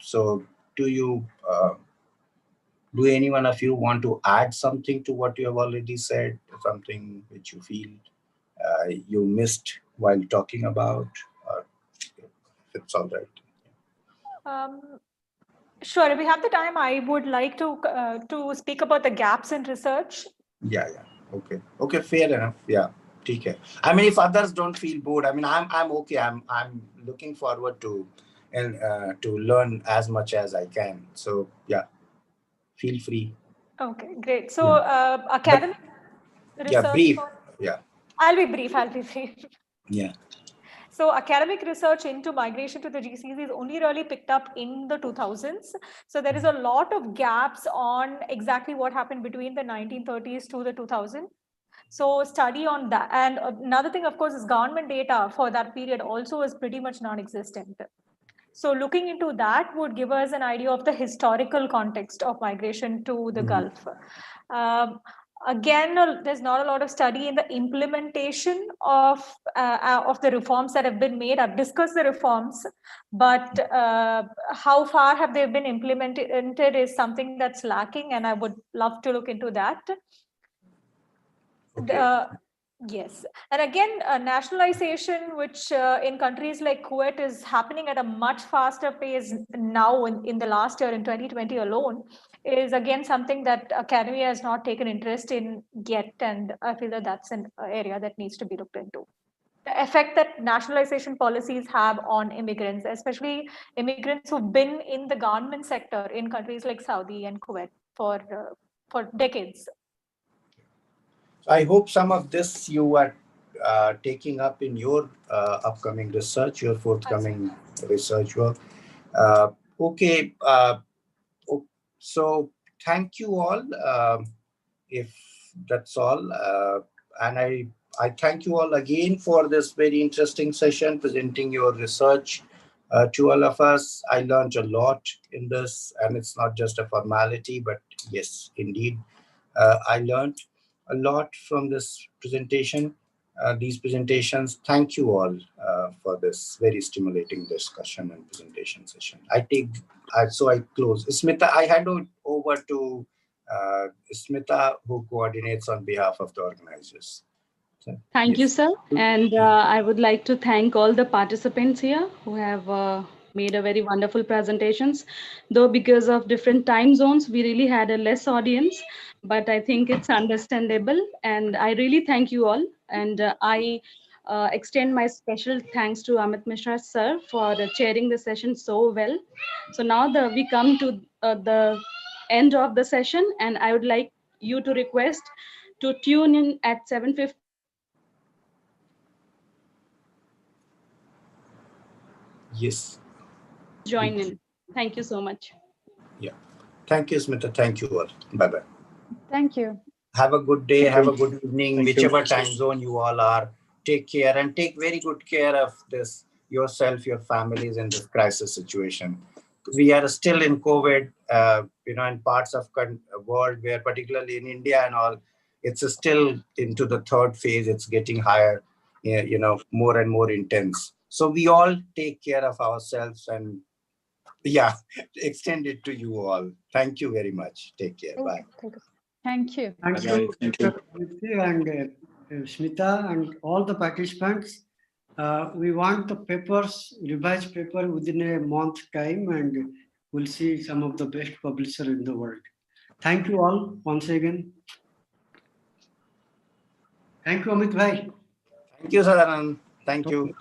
do any one of you want to add something to what you have already said, something which you feel you missed while talking about, or if it's all right? Sure, if we have the time, I would like to speak about the gaps in research. Yeah. Okay, fair enough. Yeah. Okay. I mean, if others don't feel bored, I mean, I'm okay. I'm looking forward to to learn as much as I can. So yeah, feel free. Okay, great. So academic research. Yeah, brief. Yeah. I'll be brief. Yeah. So academic research into migration to the GCC is only really picked up in the 2000s. So there is a lot of gaps on exactly what happened between the 1930s to the 2000s. So study on that. And another thing, of course, is government data for that period also is pretty much non-existent. So looking into that would give us an idea of the historical context of migration to the Gulf. Again, there's not a lot of study in the implementation of the reforms that have been made. I've discussed the reforms, but how far have they been implemented is something that's lacking, and I would love to look into that. Okay. Yes, and again, nationalization, which in countries like Kuwait is happening at a much faster pace now in the last year, in 2020 alone, is again something that academia has not taken interest in yet, and I feel that that's an area that needs to be looked into. The effect that nationalization policies have on immigrants, especially immigrants who've been in the government sector in countries like Saudi and Kuwait for decades. I hope some of this you are taking up in your upcoming research, your forthcoming research work. Okay, so thank you all. If that's all, and I thank you all again for this very interesting session, presenting your research to all of us. I learned a lot in this, and it's not just a formality, but yes, indeed, I learned a lot from this presentation, these presentations. Thank you all for this very stimulating discussion and presentation session. So I close. Smita, I hand over to Smita, who coordinates on behalf of the organizers. So, Thank you, yes. sir. And I would like to thank all the participants here who have made a very wonderful presentations. Though because of different time zones, we really had a less audience, but I think it's understandable. And I really thank you all. And I extend my special thanks to Amit Mishra, sir, for chairing the session so well. So now we come to the end of the session, and I would like you to request to tune in at 7:50. Yes. Join in. Thank you so much. Yeah. Thank you, Smita. Thank you all. Bye-bye. Thank you. Have a good day. Thank Have you. a good evening, Thank you. whichever time zone you all are. Take care and take very good care of this yourself, your families in this crisis situation. We are still in COVID, in parts of world where, particularly in India and all, it's still into the third phase. It's getting higher, more and more intense. So we all take care of ourselves and yeah, extend it to you all. Thank you very much. Take care. Bye. Thank you. Thank you. Thank Bye-bye. you, Thank you. Dr. Aditi and Smita and all the participants. We want the papers, revised paper within a month time, and we'll see some of the best publisher in the world. Thank you all once again. Thank you, Amit Bhai. Thank you, Sadanand. Thank you.